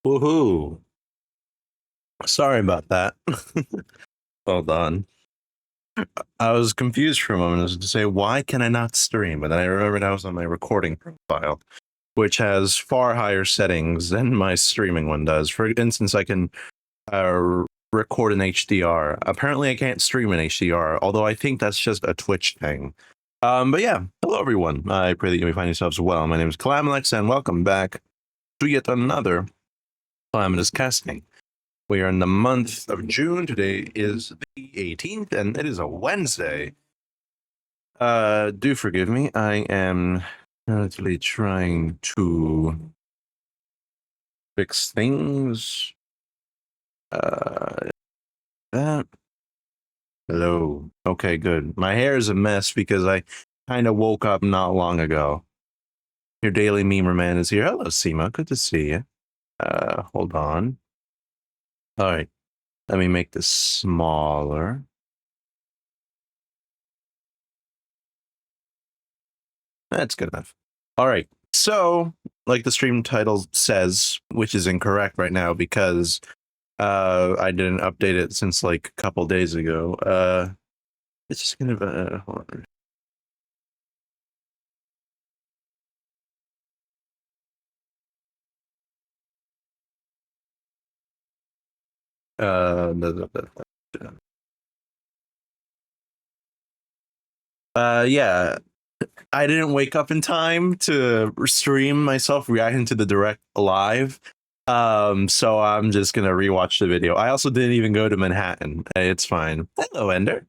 Woohoo! Sorry about that. Hold on. I was confused for a moment as to say, why can I not stream? But then I remembered I was on my recording profile, which has far higher settings than my streaming one does. For instance, I can record in HDR. Apparently, I can't stream in HDR, although I think that's just a Twitch thing. But yeah, hello everyone. I pray that you may find yourselves well. My name is Calamilex, and welcome back to yet another Calamitous Casting. We are in the month of June. Today is the 18th, and it is a Wednesday. Do forgive me. I am currently trying to fix things. That. Hello. Okay, good. My hair is a mess because I kind of woke up not long ago. Your daily memer man is here. Hello, Seema. Good to see you. Hold on. All right. Let me make this smaller. That's good enough. All right. So, like the stream title says, which is incorrect right now because I didn't update it since like a couple days ago. It's just kind of hold on. Yeah, I didn't wake up in time to stream myself reacting to the direct live. So I'm just gonna rewatch the video. I also didn't even go to Manhattan. It's fine. Hello, Ender.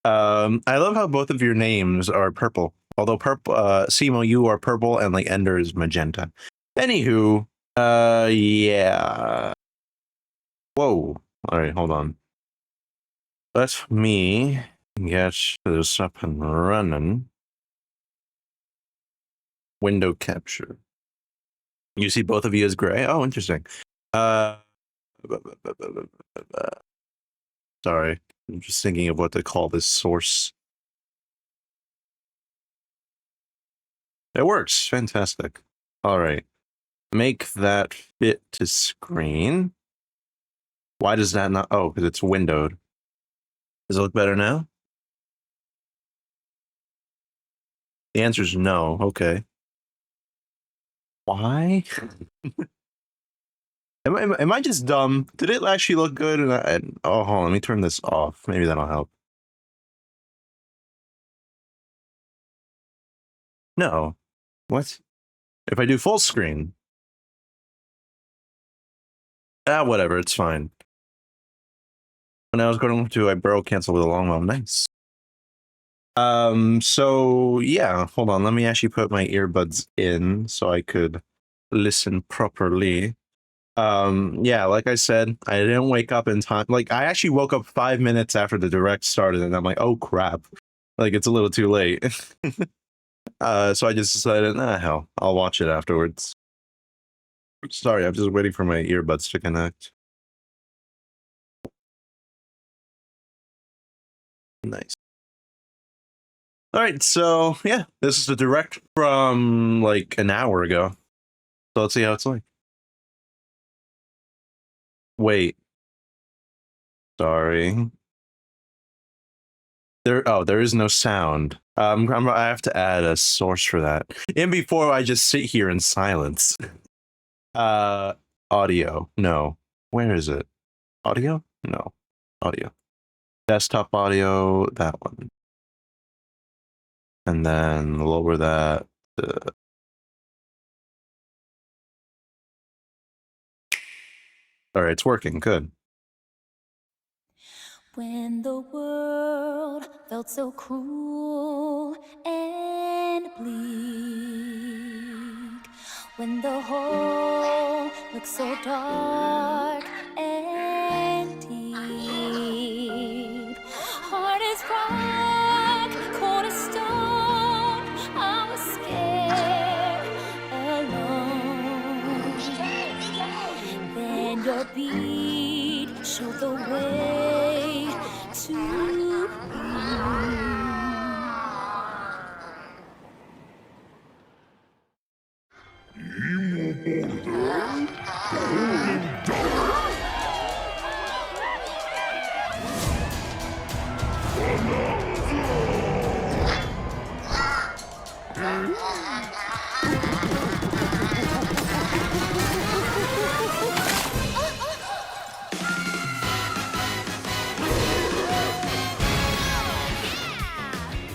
I love how both of your names are purple. Although purple, Simo, you are purple, and like Ender is magenta. Anywho, yeah. Whoa. All right, hold on. Let me get this up and running. Window capture. You see both of you as gray? Oh, interesting. Sorry. I'm just thinking of what to call this source. It works. Fantastic. All right. Make that fit to screen. Why does that not? Oh, because it's windowed. Does it look better now? The answer is no. Okay. Why? Am I just dumb? Did it actually look good? Oh, hold on. Let me turn this off. Maybe that'll help. No. What? If I do full screen? Whatever. It's fine. When I was going to, I barrel cancel with a long one. Nice. So yeah, hold on. Let me actually put my earbuds in so I could listen properly. Yeah, like I said, I didn't wake up in time. Like, I actually woke up 5 minutes after the direct started, and I'm like, oh crap. Like, it's a little too late. So I just decided, hell, I'll watch it afterwards. Sorry, I'm just waiting for my earbuds to connect. Nice. All right, so yeah, this is the direct from like an hour ago. So let's see how it's like. Wait. Sorry. There is no sound. I have to add a source for that. And before I just sit here in silence. Audio. No. Where is it? Audio? No. Audio. Desktop audio, that one. And then lower that. All right, it's working. Good. When the world felt so cruel and bleak, when the hole looked so dark and deep, hard as rock, cold as stone, I was scared, alone. Then your beat showed the way to you.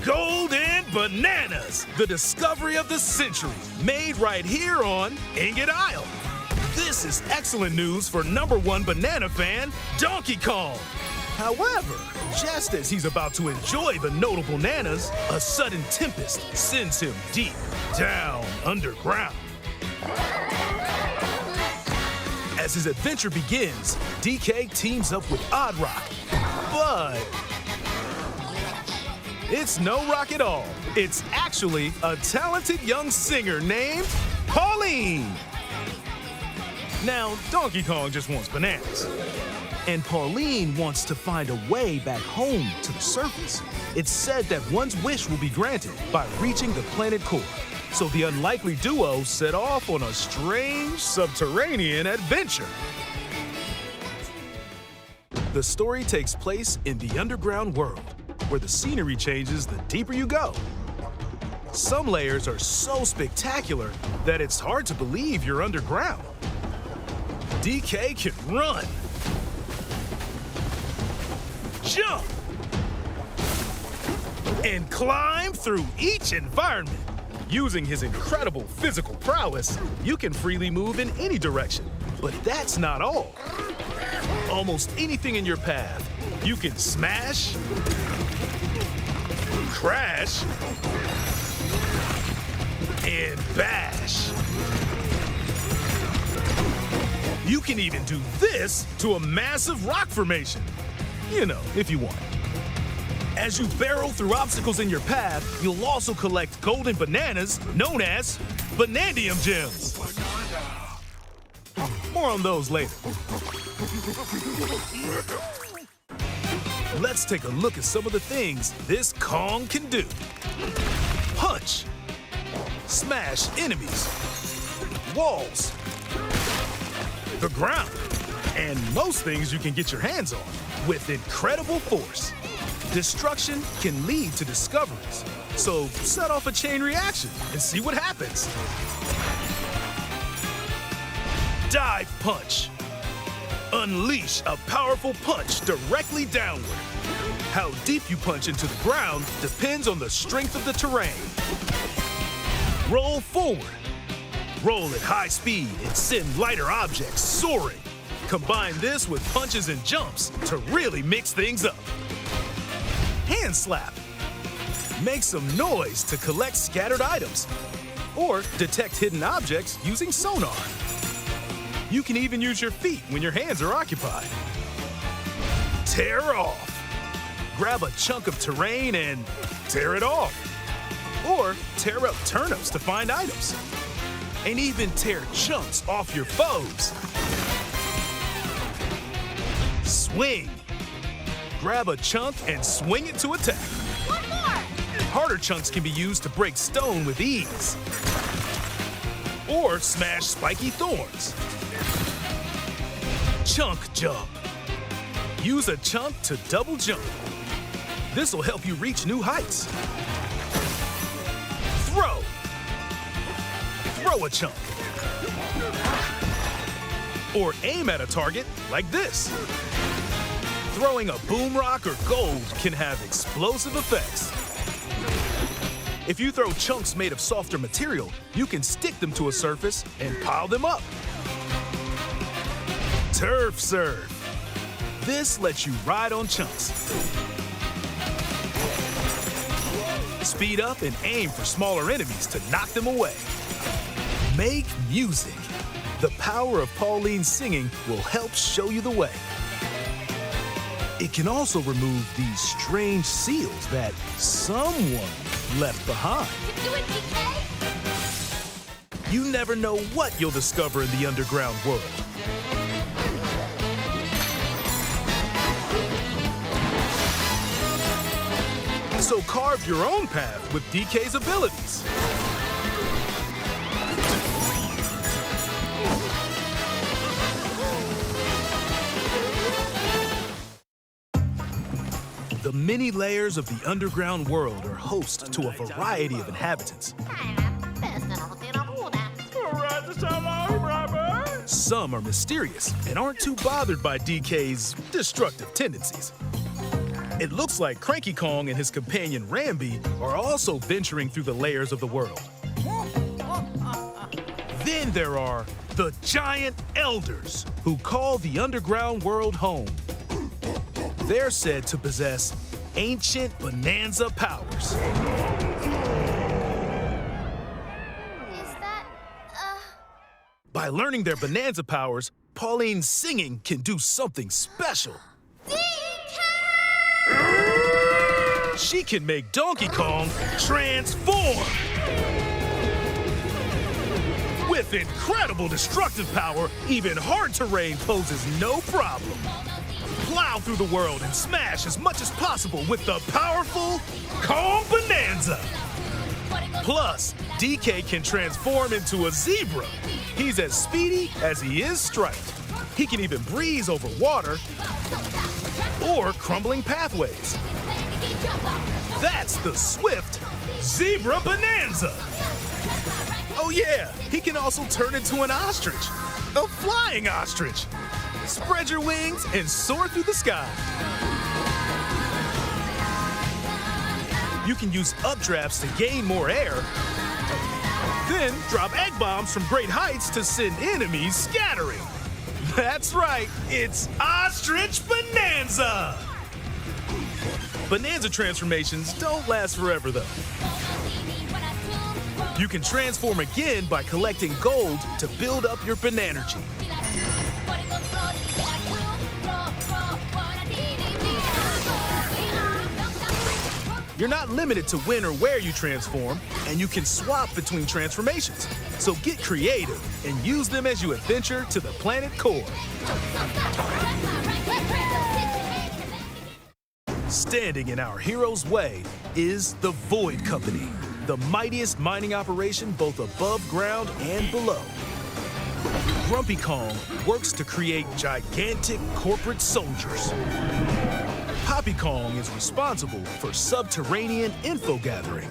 Golden Bananas, the discovery of the century, made right here on Ingot Isle. This is excellent news for #1 banana fan, Donkey Kong. However, just as he's about to enjoy the notable bananas, a sudden tempest sends him deep down underground. As his adventure begins, DK teams up with Odd Rock, but it's no rock at all. It's actually a talented young singer named Pauline. Now, Donkey Kong just wants bananas. And Pauline wants to find a way back home to the surface. It's said that one's wish will be granted by reaching the planet core. So the unlikely duo set off on a strange subterranean adventure. The story takes place in the underground world, where the scenery changes the deeper you go. Some layers are so spectacular that it's hard to believe you're underground. DK can run, jump, and climb through each environment. Using his incredible physical prowess, you can freely move in any direction. But that's not all. Almost anything in your path, you can smash, crash, and bash. You can even do this to a massive rock formation. You know, if you want. As you barrel through obstacles in your path, you'll also collect golden bananas known as Banandium gems. More on those later. Let's take a look at some of the things this Kong can do. Punch, smash enemies, walls, the ground, and most things you can get your hands on with incredible force. Destruction can lead to discoveries, so set off a chain reaction and see what happens. Dive punch. Unleash a powerful punch directly downward. How deep you punch into the ground depends on the strength of the terrain. Roll forward. Roll at high speed and send lighter objects soaring. Combine this with punches and jumps to really mix things up. Hand slap. Make some noise to collect scattered items or detect hidden objects using sonar. You can even use your feet when your hands are occupied. Tear off. Grab a chunk of terrain and tear it off. Or tear up turnips to find items. And even tear chunks off your foes. Swing. Grab a chunk and swing it to attack. One more! Harder chunks can be used to break stone with ease. Or smash spiky thorns. Chunk jump. Use a chunk to double jump. This will help you reach new heights. Throw. Throw a chunk. Or aim at a target like this. Throwing a boom rock or gold can have explosive effects. If you throw chunks made of softer material, you can stick them to a surface and pile them up. Turf serve. This lets you ride on chunks. Speed up and aim for smaller enemies to knock them away. Make music. The power of Pauline's singing will help show you the way. It can also remove these strange seals that someone left behind. Do it, DK! You never know what you'll discover in the underground world. So carve your own path with DK's abilities. many layers of the underground world are host to a variety of inhabitants. Some are mysterious and aren't too bothered by DK's destructive tendencies. It looks like Cranky Kong and his companion Rambi are also venturing through the layers of the world. Then there are the Giant Elders, who call the underground world home. They're said to possess ancient Bananza powers. By learning their Bananza powers, Pauline's singing can do something special. She can make Donkey Kong transform! With incredible destructive power, even hard terrain poses no problem. Plow through the world and smash as much as possible with the powerful Kong Bananza! Plus, DK can transform into a zebra. He's as speedy as he is striped. He can even breeze over water or crumbling pathways. That's the swift Zebra Bananza! Oh yeah, he can also turn into an ostrich, a flying ostrich. Spread your wings and soar through the sky. You can use updrafts to gain more air, then drop egg bombs from great heights to send enemies scattering. That's right, it's Ostrich Bananza! Bananza transformations don't last forever though. You can transform again by collecting gold to build up your Bananergy. You're not limited to when or where you transform, and you can swap between transformations. So get creative and use them as you adventure to the planet core. Standing in our hero's way is the Void Company, the mightiest mining operation both above ground and below. Grumpy Kong works to create gigantic corporate soldiers. Poppy Kong is responsible for subterranean info gathering,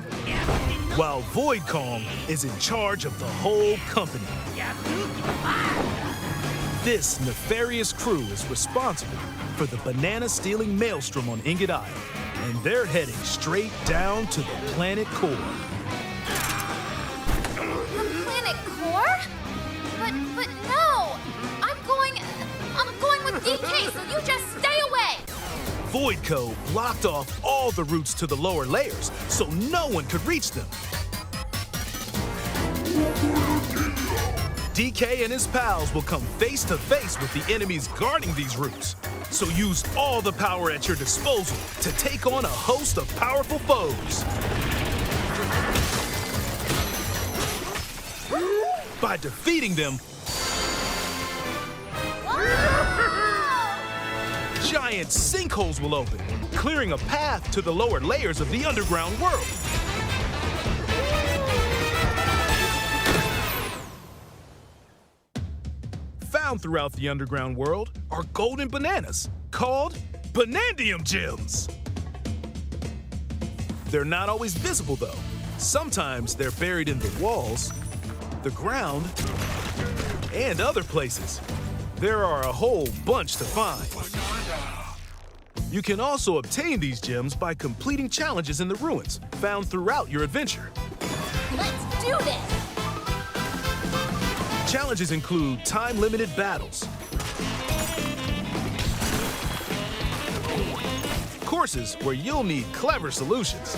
while Void Kong is in charge of the whole company. This nefarious crew is responsible for the banana-stealing maelstrom on Ingot Isle, and they're heading straight down to the planet core. The planet core? But no! I'm going with DK, so you just stay away! Voidco blocked off all the routes to the lower layers, so no one could reach them. DK and his pals will come face to face with the enemies guarding these routes. So use all the power at your disposal to take on a host of powerful foes. By defeating them, giant sinkholes will open, clearing a path to the lower layers of the underground world. Found throughout the underground world are golden bananas called Banandium Gems. They're not always visible though. Sometimes they're buried in the walls, the ground, and other places. There are a whole bunch to find. You can also obtain these gems by completing challenges in the ruins found throughout your adventure. Let's do this! Challenges include time-limited battles, courses where you'll need clever solutions,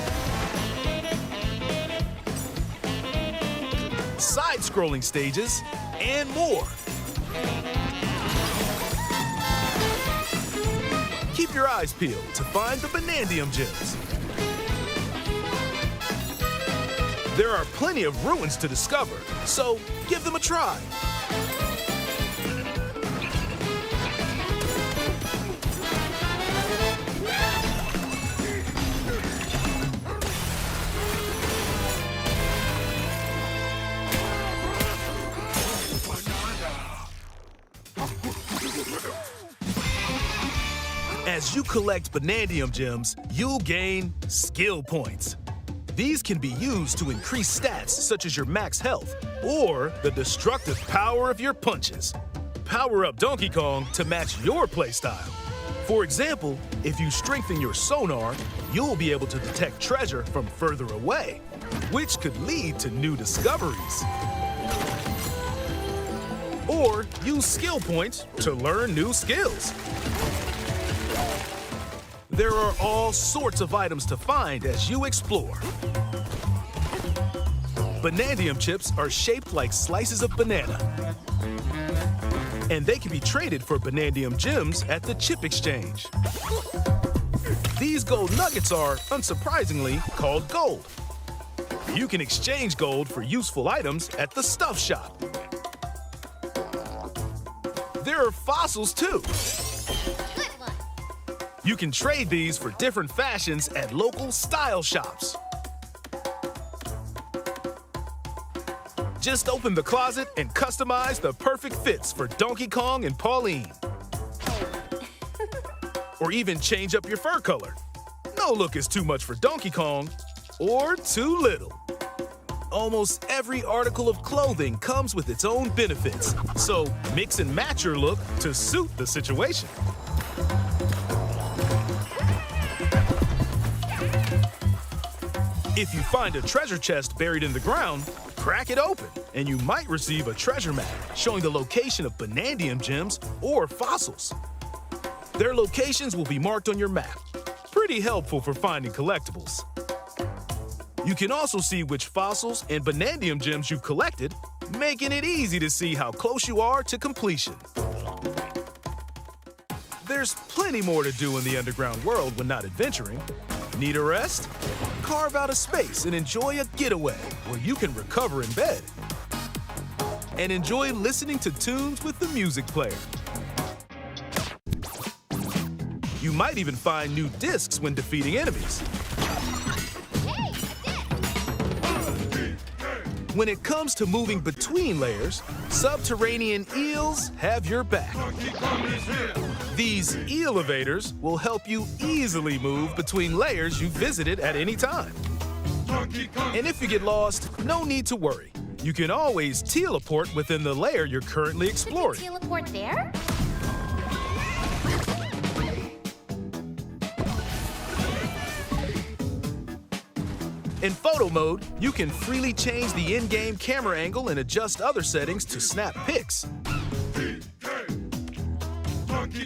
side-scrolling stages, and more. Keep your eyes peeled to find the Banandium Gems. There are plenty of ruins to discover, so give them a try. As you collect Banandium gems, you'll gain skill points. These can be used to increase stats such as your max health or the destructive power of your punches. Power up Donkey Kong to match your playstyle. For example, if you strengthen your sonar, you'll be able to detect treasure from further away, which could lead to new discoveries. Or use skill points to learn new skills. There are all sorts of items to find as you explore. Banandium chips are shaped like slices of banana. And they can be traded for Banandium gems at the chip exchange. These gold nuggets are, unsurprisingly, called gold. You can exchange gold for useful items at the stuff shop. There are fossils too. Good one. You can trade these for different fashions at local style shops. Just open the closet and customize the perfect fits for Donkey Kong and Pauline. Or even change up your fur color. No look is too much for Donkey Kong, or too little. Almost every article of clothing comes with its own benefits, so mix and match your look to suit the situation. If you find a treasure chest buried in the ground, crack it open, and you might receive a treasure map showing the location of Banandium gems or fossils. Their locations will be marked on your map. Pretty helpful for finding collectibles. You can also see which fossils and Banandium gems you've collected, making it easy to see how close you are to completion. There's plenty more to do in the underground world when not adventuring. Need a rest? Carve out a space and enjoy a getaway where you can recover in bed. And enjoy listening to tunes with the music player. You might even find new discs when defeating enemies. When it comes to moving between layers, subterranean eels have your back. These elevators will help you easily move between layers you visited at any time. And if you get lost, no need to worry. You can always teleport within the layer you're currently exploring. Teleport there? In photo mode, you can freely change the in-game camera angle and adjust other settings to snap pics.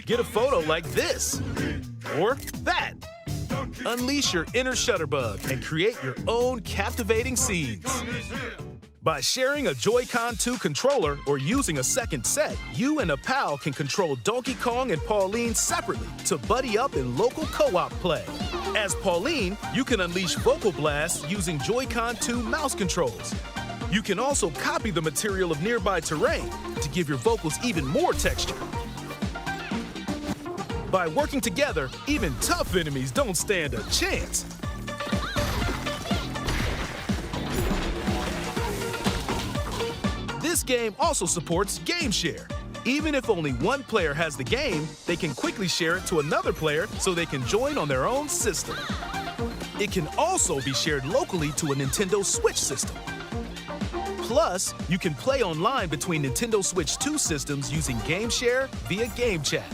Get a photo like this, or that. Unleash your inner shutterbug and create your own captivating scenes. By sharing a Joy-Con 2 controller or using a second set, you and a pal can control Donkey Kong and Pauline separately to buddy up in local co-op play. As Pauline, you can unleash vocal blasts using Joy-Con 2 mouse controls. You can also copy the material of nearby terrain to give your vocals even more texture. By working together, even tough enemies don't stand a chance. This game also supports Game Share. Even if only one player has the game, they can quickly share it to another player so they can join on their own system. It can also be shared locally to a Nintendo Switch system. Plus, you can play online between Nintendo Switch 2 systems using Game Share via Game Chat.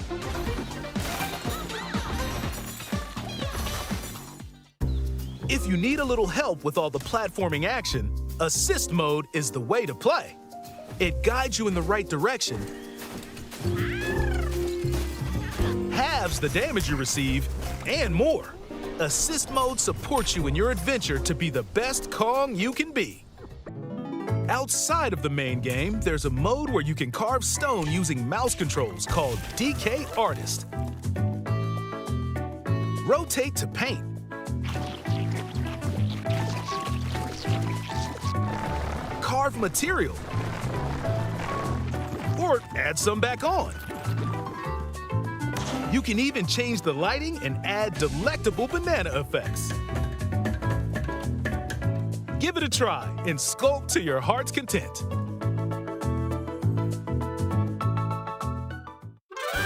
If you need a little help with all the platforming action, Assist Mode is the way to play. It guides you in the right direction, halves the damage you receive, and more. Assist Mode supports you in your adventure to be the best Kong you can be. Outside of the main game, there's a mode where you can carve stone using mouse controls called DK Artist. Rotate to paint. Carve material. Or add some back on. You can even change the lighting and add delectable banana effects. Give it a try and sculpt to your heart's content.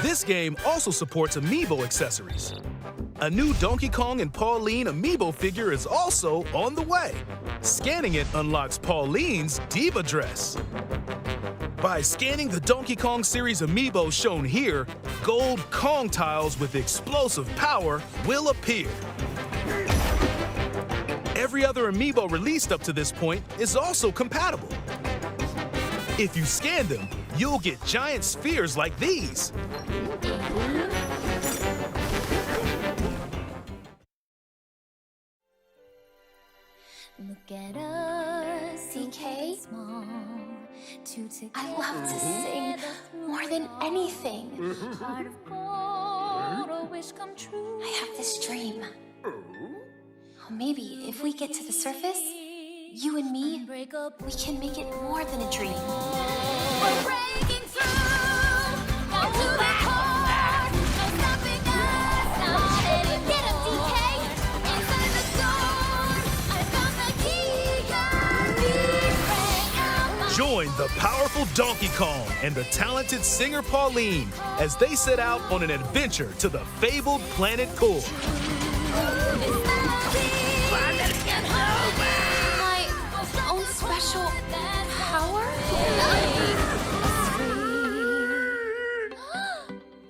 This game also supports amiibo accessories. A new Donkey Kong and Pauline amiibo figure is also on the way. Scanning it unlocks Pauline's Diva dress. By scanning the Donkey Kong series amiibo shown here, gold Kong tiles with explosive power will appear. Every other amiibo released up to this point is also compatible. If you scan them, you'll get giant spheres like these. Look at us, DK? small. I love to sing more than anything. Heart of gold, a wish come true. I have this dream. Maybe if we get to the surface, you and me, we can make it more than a dream. We're breaking through, down to the core. No stopping us, not anymore. Get him, DK! Inside the door, I found the key. Got me praying out my Join the powerful Donkey Kong and the talented singer Pauline as they set out on an adventure to the fabled planet Core. My own special power?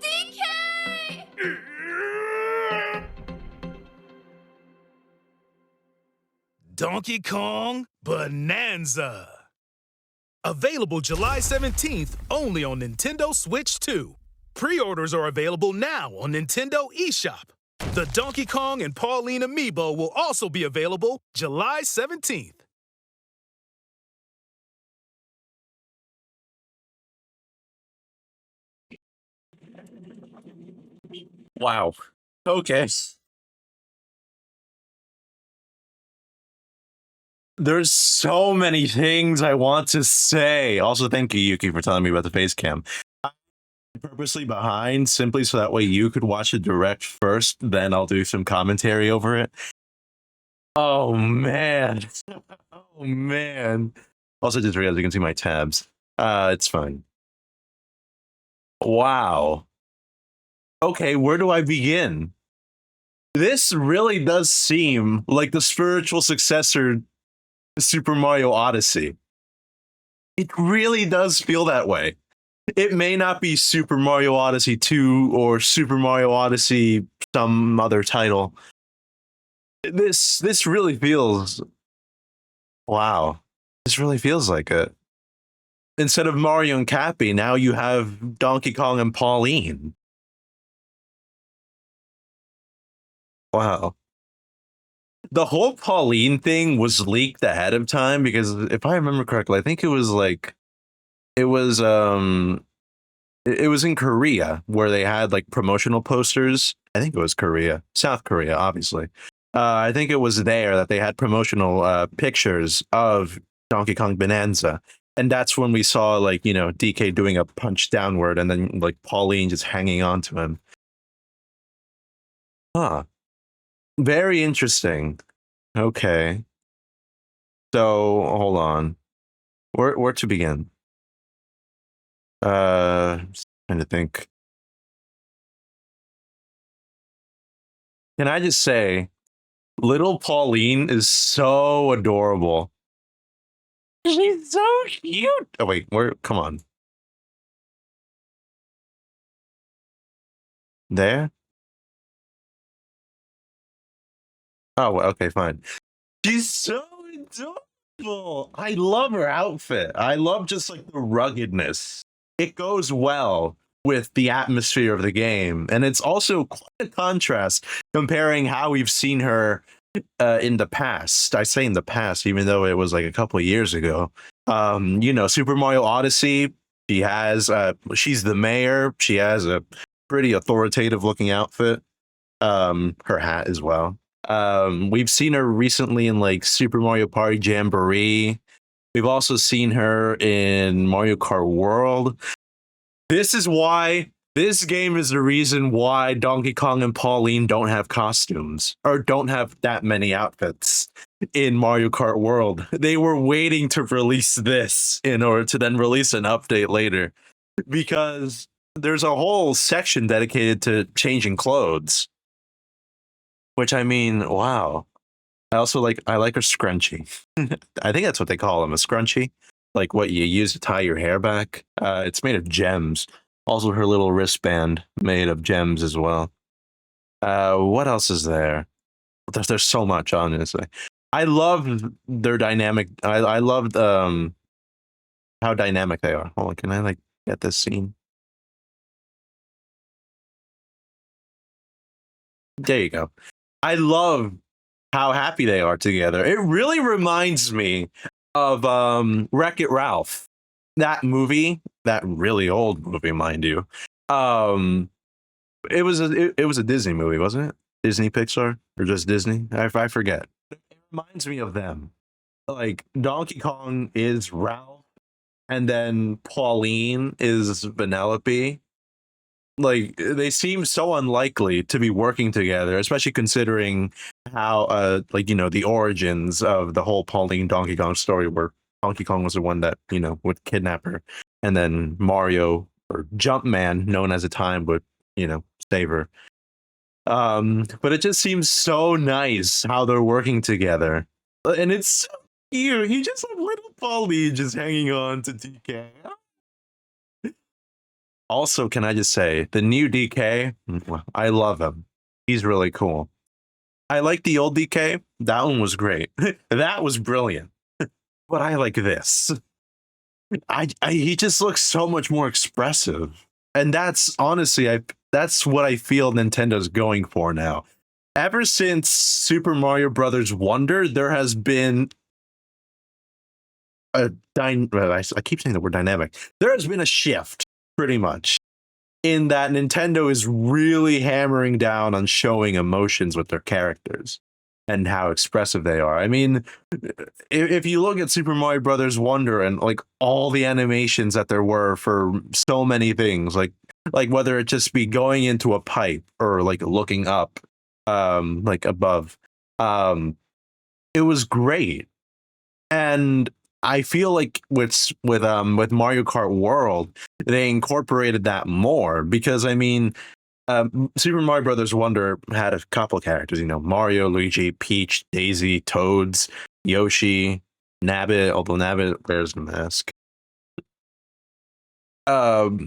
DK! Donkey Kong Bananza. Available July 17th only on Nintendo Switch 2. Pre-orders are available now on Nintendo eShop. The Donkey Kong and Pauline amiibo will also be available July 17th. Wow. Okay. There's so many things I want to say. Also, thank you, Yuki, for telling me about the face cam. I'm purposely behind simply so that way you could watch it direct first, then I'll do some commentary over it. Oh, man. Oh, man. Also, just realized you can see my tabs. It's fine. Wow. Okay, where do I begin? This really does seem like the spiritual successor to Super Mario Odyssey. It really does feel that way. It may not be Super Mario Odyssey 2 or Super Mario Odyssey some other title. This really feels... Wow. This really feels like it. Instead of Mario and Cappy, now you have Donkey Kong and Pauline. Wow. The whole Pauline thing was leaked ahead of time because if I remember correctly, I think it was in Korea where they had like promotional posters. I think it was Korea, South Korea, obviously. I think it was there that they had promotional pictures of Donkey Kong Bananza. And that's when we saw like, you know, DK doing a punch downward and then like Pauline just hanging on to him. Huh. Very interesting. Okay. So hold on. Where to begin? Just trying to think. Can I just say, little Pauline is so adorable. She's so cute. Oh wait, come on. There? Oh, okay, fine. She's so adorable. I love her outfit. I love just like the ruggedness. It goes well with the atmosphere of the game. And it's also quite a contrast comparing how we've seen her in the past. I say in the past, even though it was like a couple of years ago. You know, Super Mario Odyssey, she's the mayor. She has a pretty authoritative looking outfit. Her hat as well. We've seen her recently in like Super Mario Party Jamboree. We've also seen her in Mario Kart World. This is why this game is the reason why Donkey Kong and Pauline don't have costumes or don't have that many outfits in Mario Kart World. They were waiting to release this in order to then release an update later because there's a whole section dedicated to changing clothes. Which I mean, wow. I like her scrunchie. I think that's what they call them, a scrunchie. Like what you use to tie your hair back. It's made of gems. Also her little wristband made of gems as well. What else is there? There's so much, honestly. I love their dynamic. I loved how dynamic they are. Hold on, can I like get this scene? There you go. I love how happy they are together. It really reminds me of Wreck-It Ralph. That movie, that really old movie, mind you. Um it was a Disney movie, wasn't it? Disney Pixar or just Disney? I forget. It reminds me of them. Like Donkey Kong is Ralph and then Pauline is Vanellope. Like they seem so unlikely to be working together, especially considering how like the origins of the whole Pauline Donkey Kong story, where Donkey Kong was the one that would kidnap her, and then Mario or Jumpman, known as a time, would save her. But it just seems so nice how they're working together, and it's so cute. You just have little Pauline just hanging on to DK. Also, can I just say the new DK? I love him. He's really cool. I like the old DK. That one was great. That was brilliant. But I like this. He just looks so much more expressive, and that's honestly, that's what I feel Nintendo's going for now. Ever since Super Mario Brothers Wonder, there has been I keep saying the word dynamic. There has been a shift, pretty much, in that Nintendo is really hammering down on showing emotions with their characters and how expressive they are. I mean, if you look at Super Mario Brothers Wonder and like all the animations that there were for so many things, like whether it just be going into a pipe or like looking up, like above, it was great. And I feel like with Mario Kart World, they incorporated that more because I mean, Super Mario Brothers Wonder had a couple characters, Mario, Luigi, Peach, Daisy, Toads, Yoshi, Nabbit. Although Nabbit wears the mask. But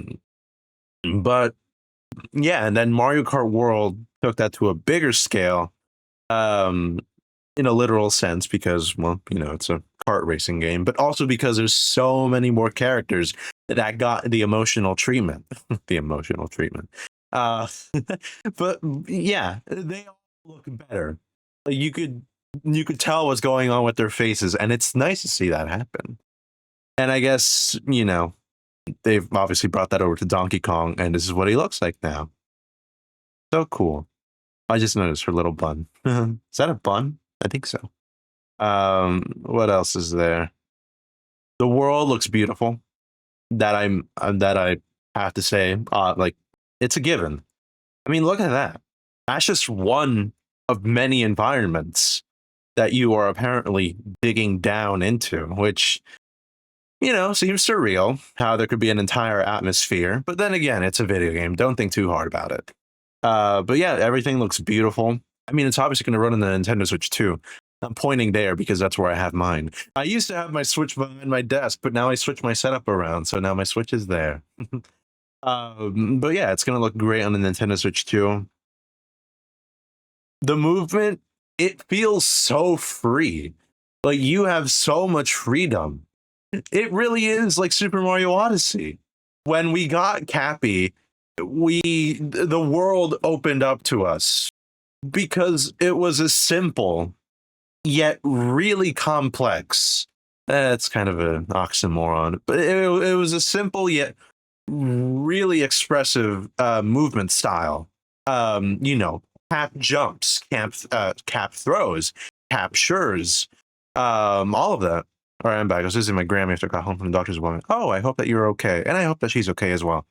yeah, and then Mario Kart World took that to a bigger scale. In a literal sense, because it's a kart racing game, but also because there's so many more characters that got the emotional treatment. The emotional treatment. But yeah, they all look better. Like, you could tell what's going on with their faces, and it's nice to see that happen. And I guess they've obviously brought that over to Donkey Kong, and this is what he looks like now. So cool. I just noticed her little bun. Is that a bun? I think so. What else is there? The world looks beautiful. That I have to say, like it's a given. I mean, look at that. That's just one of many environments that you are apparently digging down into, which seems surreal. How there could be an entire atmosphere, but then again, it's a video game. Don't think too hard about it. But yeah, everything looks beautiful. I mean, it's obviously going to run on the Nintendo Switch too. I'm pointing there because that's where I have mine. I used to have my Switch behind my desk, but now I switched my setup around, so now my Switch is there. But yeah, it's going to look great on the Nintendo Switch too. The movement, it feels so free. Like you have so much freedom. It really is like Super Mario Odyssey. When we got Cappy, the world opened up to us because it was a simple yet really complex. That's kind of an oxymoron, but it was a simple yet really expressive movement style. Cap jumps, cap throws, captures, all of that. All right, I'm back. I was visiting my grandma after I got home from the doctor's appointment. Oh, I hope that you're okay, and I hope that she's okay as well.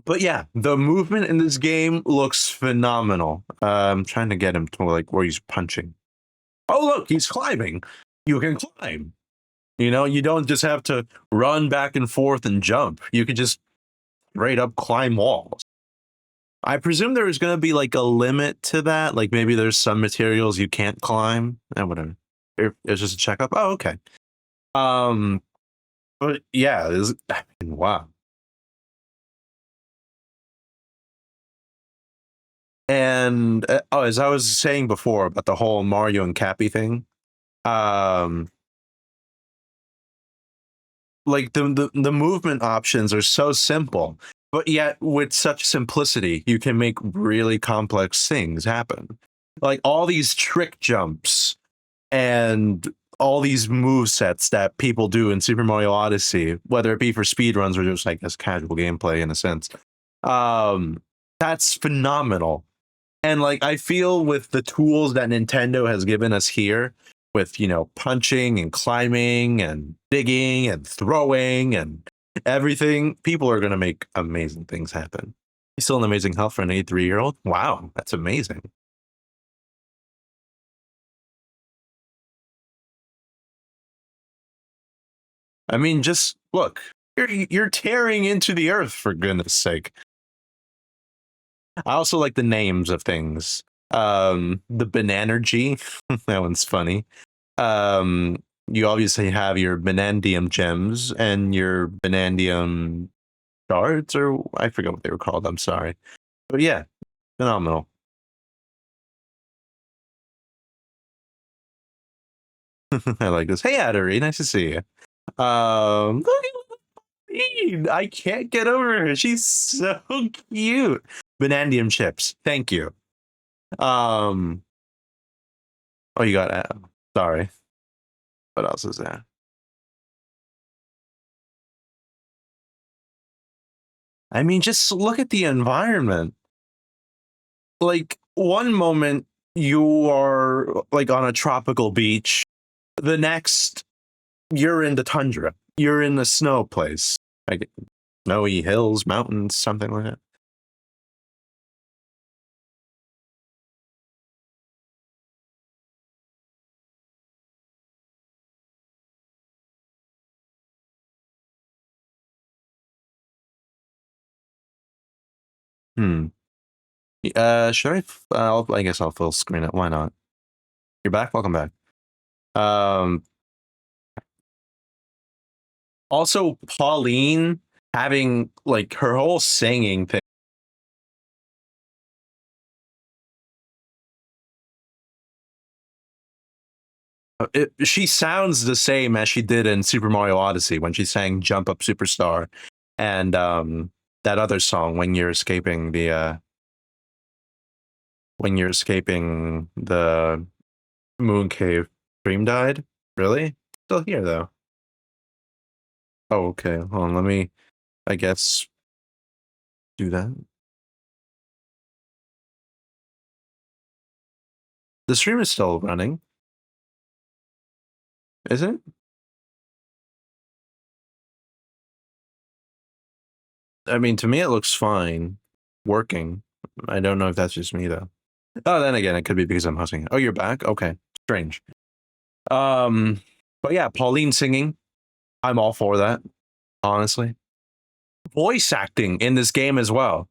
But yeah, the movement in this game looks phenomenal. I'm trying to get him to like where he's punching. Oh, look, he's climbing. You can climb. You don't just have to run back and forth and jump. You can just straight up climb walls. I presume there's going to be like a limit to that. Like maybe there's some materials you can't climb. Whatever. It's just a checkup. Oh, okay. But yeah, I mean, wow. And as I was saying before about the whole Mario and Cappy thing, like the movement options are so simple, but yet with such simplicity, you can make really complex things happen. Like all these trick jumps and all these move sets that people do in Super Mario Odyssey, whether it be for speedruns or just I guess casual gameplay in a sense. That's phenomenal. And like I feel with the tools that Nintendo has given us here, with punching and climbing and digging and throwing and everything, people are gonna make amazing things happen. He's still in amazing health for an 83-year-old. Wow, that's amazing. I mean, just look, you're tearing into the earth for goodness sake. I also like the names of things. The Bananergy, that one's funny. You obviously have your Banandium gems and your Banandium shards, or I forget what they were called. I'm sorry, but yeah, phenomenal. I like this. Hey, Addery, nice to see you. Look at Eve. I can't get over her. She's so cute. Banandium chips. Thank you. Oh, you got. Sorry. What else is there? I mean, just look at the environment. Like one moment you are like on a tropical beach, the next you're in the tundra. You're in the snow place, like snowy hills, mountains, something like that. Hmm. Should I? I guess I'll full screen it. Why not? You're back. Welcome back. Um. Also, Pauline having like her whole singing thing. She sounds the same as she did in Super Mario Odyssey when she sang "Jump Up Superstar," and that other song when you're escaping the moon cave. Dream died. Really? Still here though. Oh, okay. Hold on. Let me, I guess, do that. The stream is still running, is it? I mean, to me, it looks fine. Working. I don't know if that's just me though. Oh, then again, it could be because I'm hosting. Oh, you're back? Okay. Strange. But yeah, Pauline singing. I'm all for that, honestly. Voice acting in this game as well.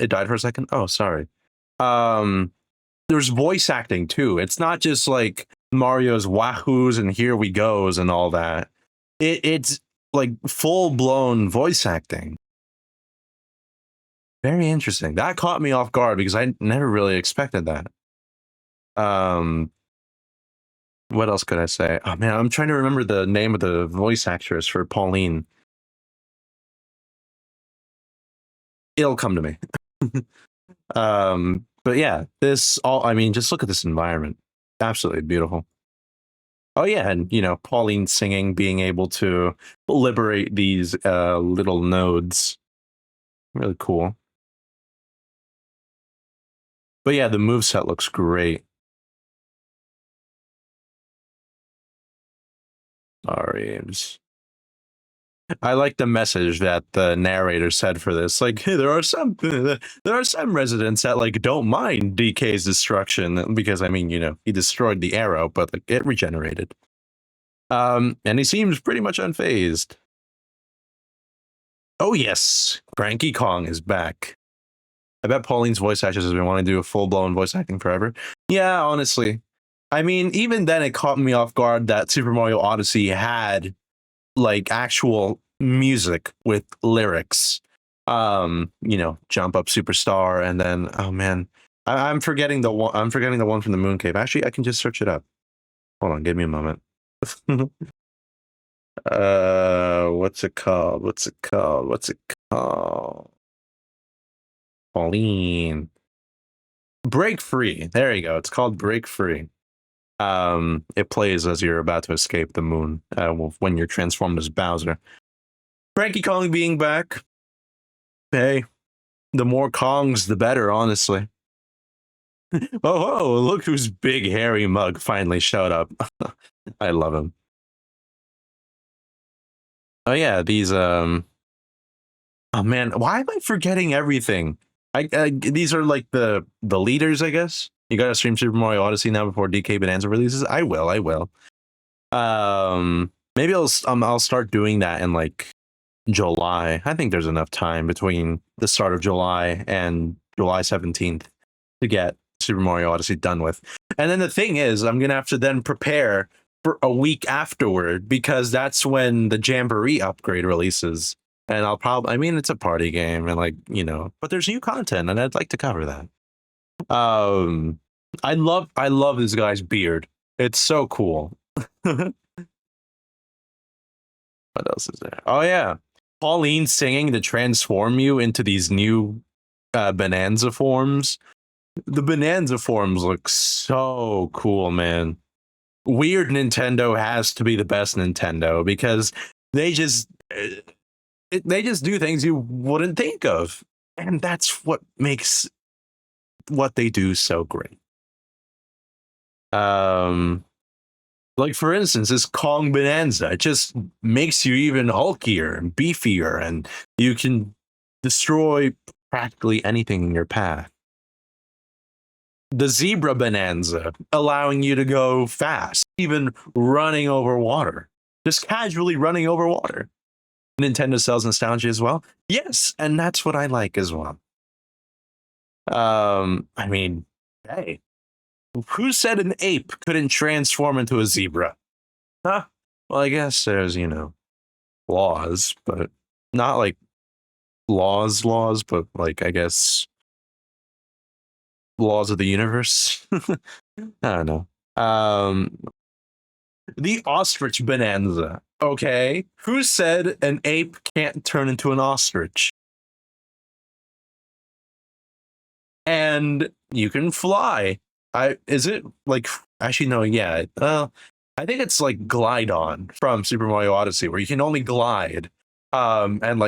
It died for a second. Oh, sorry. There's voice acting too. It's not just like Mario's wahoos and here we goes and all that. It's like full blown voice acting. Very interesting. That caught me off guard because I never really expected that. What else could I say? Oh man, I'm trying to remember the name of the voice actress for Pauline. It'll come to me. But yeah, I mean, just look at this environment. Absolutely beautiful. Oh yeah, and Pauline singing, being able to liberate these little nodes. Really cool. But yeah, the moveset looks great. Sorry, I like the message that the narrator said for this. Like, hey, there are some residents that like don't mind DK's destruction because I mean, he destroyed the arrow, but like, it regenerated. And he seems pretty much unfazed. Oh yes, Cranky Kong is back. I bet Pauline's voice actress has been wanting to do a full-blown voice acting forever. Yeah, honestly. I mean, even then it caught me off guard that Super Mario Odyssey had like actual music with lyrics. Jump up superstar, and then oh man, I'm forgetting the one. I'm forgetting the one from the Moon Cave. Actually, I can just search it up. Hold on, give me a moment. What's it called? What's it called? What's it called? Pauline. Break Free. There you go. It's called Break Free. It plays as you're about to escape the moon when you're transformed as Bowser. Cranky Kong being back. Hey, the more Kongs, the better, honestly. Oh, look whose big hairy mug finally showed up. I love him. Oh yeah, these oh man, why am I forgetting everything? These are like the leaders, I guess. You gotta stream Super Mario Odyssey now before DK Bananza releases. I will. Maybe I'll start doing that in like July. I think there's enough time between the start of July and July 17th to get Super Mario Odyssey done with. And then the thing is, I'm gonna have to then prepare for a week afterward because that's when the Jamboree upgrade releases. And I mean, it's a party game and like, but there's new content and I'd like to cover that. I love this guy's beard. It's so cool. What else is there? Oh yeah. Pauline singing to transform you into these new Bananza forms. The Bananza forms look so cool, man. Weird Nintendo has to be the best Nintendo because they just do things you wouldn't think of, and that's what makes what they do so great. Like for instance, this Kong Bananza, it just makes you even hulkier and beefier, and you can destroy practically anything in your path. The Zebra Bananza, allowing you to go fast, even running over water, just casually running over water. Nintendo sells nostalgia as well. Yes, and that's what I like as well. I mean, hey, who said an ape couldn't transform into a zebra? Huh? Well, I guess there's, laws, but not like laws, but like, I guess, laws of the universe. I don't know. The ostrich Bananza. Okay. Who said an ape can't turn into an ostrich? And you can fly. Is it like actually no, yeah. I think it's like Glidon from Super Mario Odyssey where you can only glide. And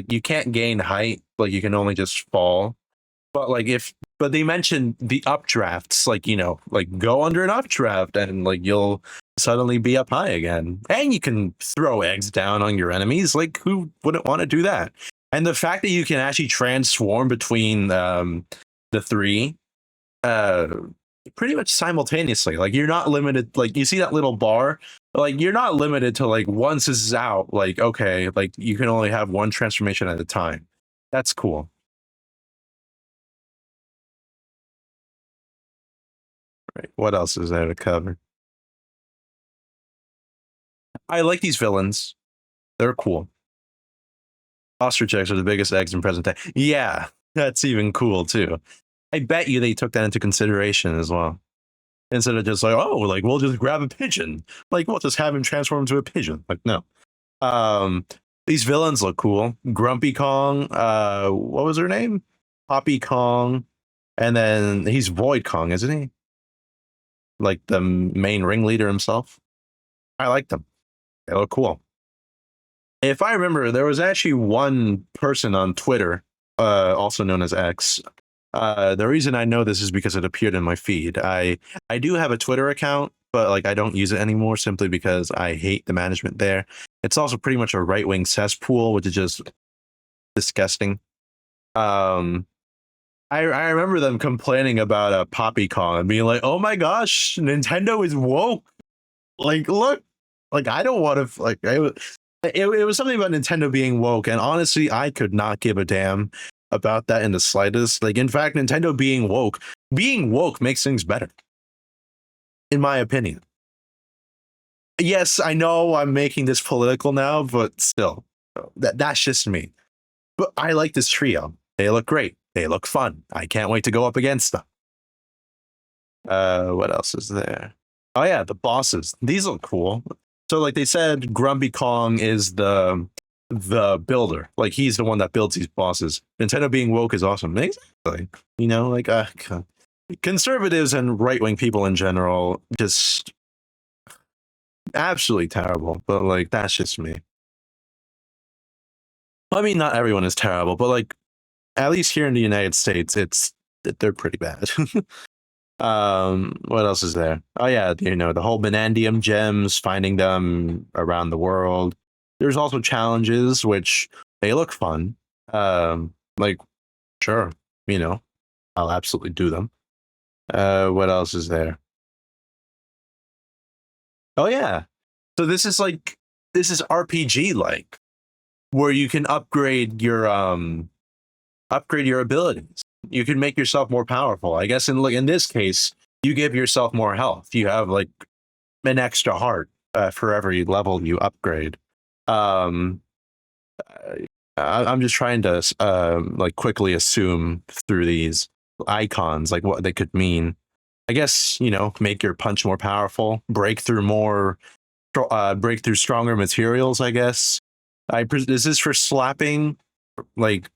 you can't gain height, like you can only just fall. But but they mentioned the updrafts, like go under an updraft and like you'll suddenly be up high again. And you can throw eggs down on your enemies. Like who wouldn't want to do that? And the fact that you can actually transform between the three pretty much simultaneously. Like you're not limited, like you see that little bar, like you're not limited to like once this is out, like okay, like you can only have one transformation at a time. That's cool. Right. What else is there to cover? I like these villains. They're cool. Ostrich eggs are the biggest eggs in present day. Yeah, that's even cool too. I bet you they took that into consideration as well. Instead of just like, oh, like we'll just grab a pigeon. Like we'll just have him transform into a pigeon. Like, no. These villains look cool. Grumpy Kong, what was her name? Poppy Kong. And then he's Void Kong, isn't he? Like the main ringleader himself. I like them. They look cool. If I remember, there was actually one person on Twitter, also known as X. The reason I know this is because it appeared in my feed. I do have a Twitter account, but like I don't use it anymore simply because I hate the management there. It's also pretty much a right-wing cesspool, which is just disgusting. I remember them complaining about PoppyCon and being like, "Oh my gosh, Nintendo is woke! Like, look, like I don't want to like it was something about Nintendo being woke, and honestly, I could not give a damn about that in the slightest. Like, in fact, Nintendo being woke makes things better, in my opinion. Yes, I know I'm making this political now, but still, that's just me. But I like this trio. They look great. They look fun. I can't wait to go up against them. What else is there? Oh yeah, the bosses. These look cool. So like they said, Grumpy Kong is the builder. Like he's the one that builds these bosses. Nintendo being woke is awesome. Exactly. You know, like conservatives and right wing people in general just absolutely terrible. But like that's just me. I mean, not everyone is terrible, but like at least here in the United States, they're pretty bad. What else is there? Oh yeah, you know, the whole Banandium gems, finding them around the world. There's also challenges which they look fun. Like sure, you know, I'll absolutely do them. What else is there? Oh yeah. So this is RPG like where you can upgrade your abilities. You can make yourself more powerful. I guess in this case, you give yourself more health. You have like an extra heart for every level you upgrade. I'm just trying to like quickly assume through these icons like what they could mean. I guess, you know, make your punch more powerful, break through stronger materials. I guess. Is this for slapping? Like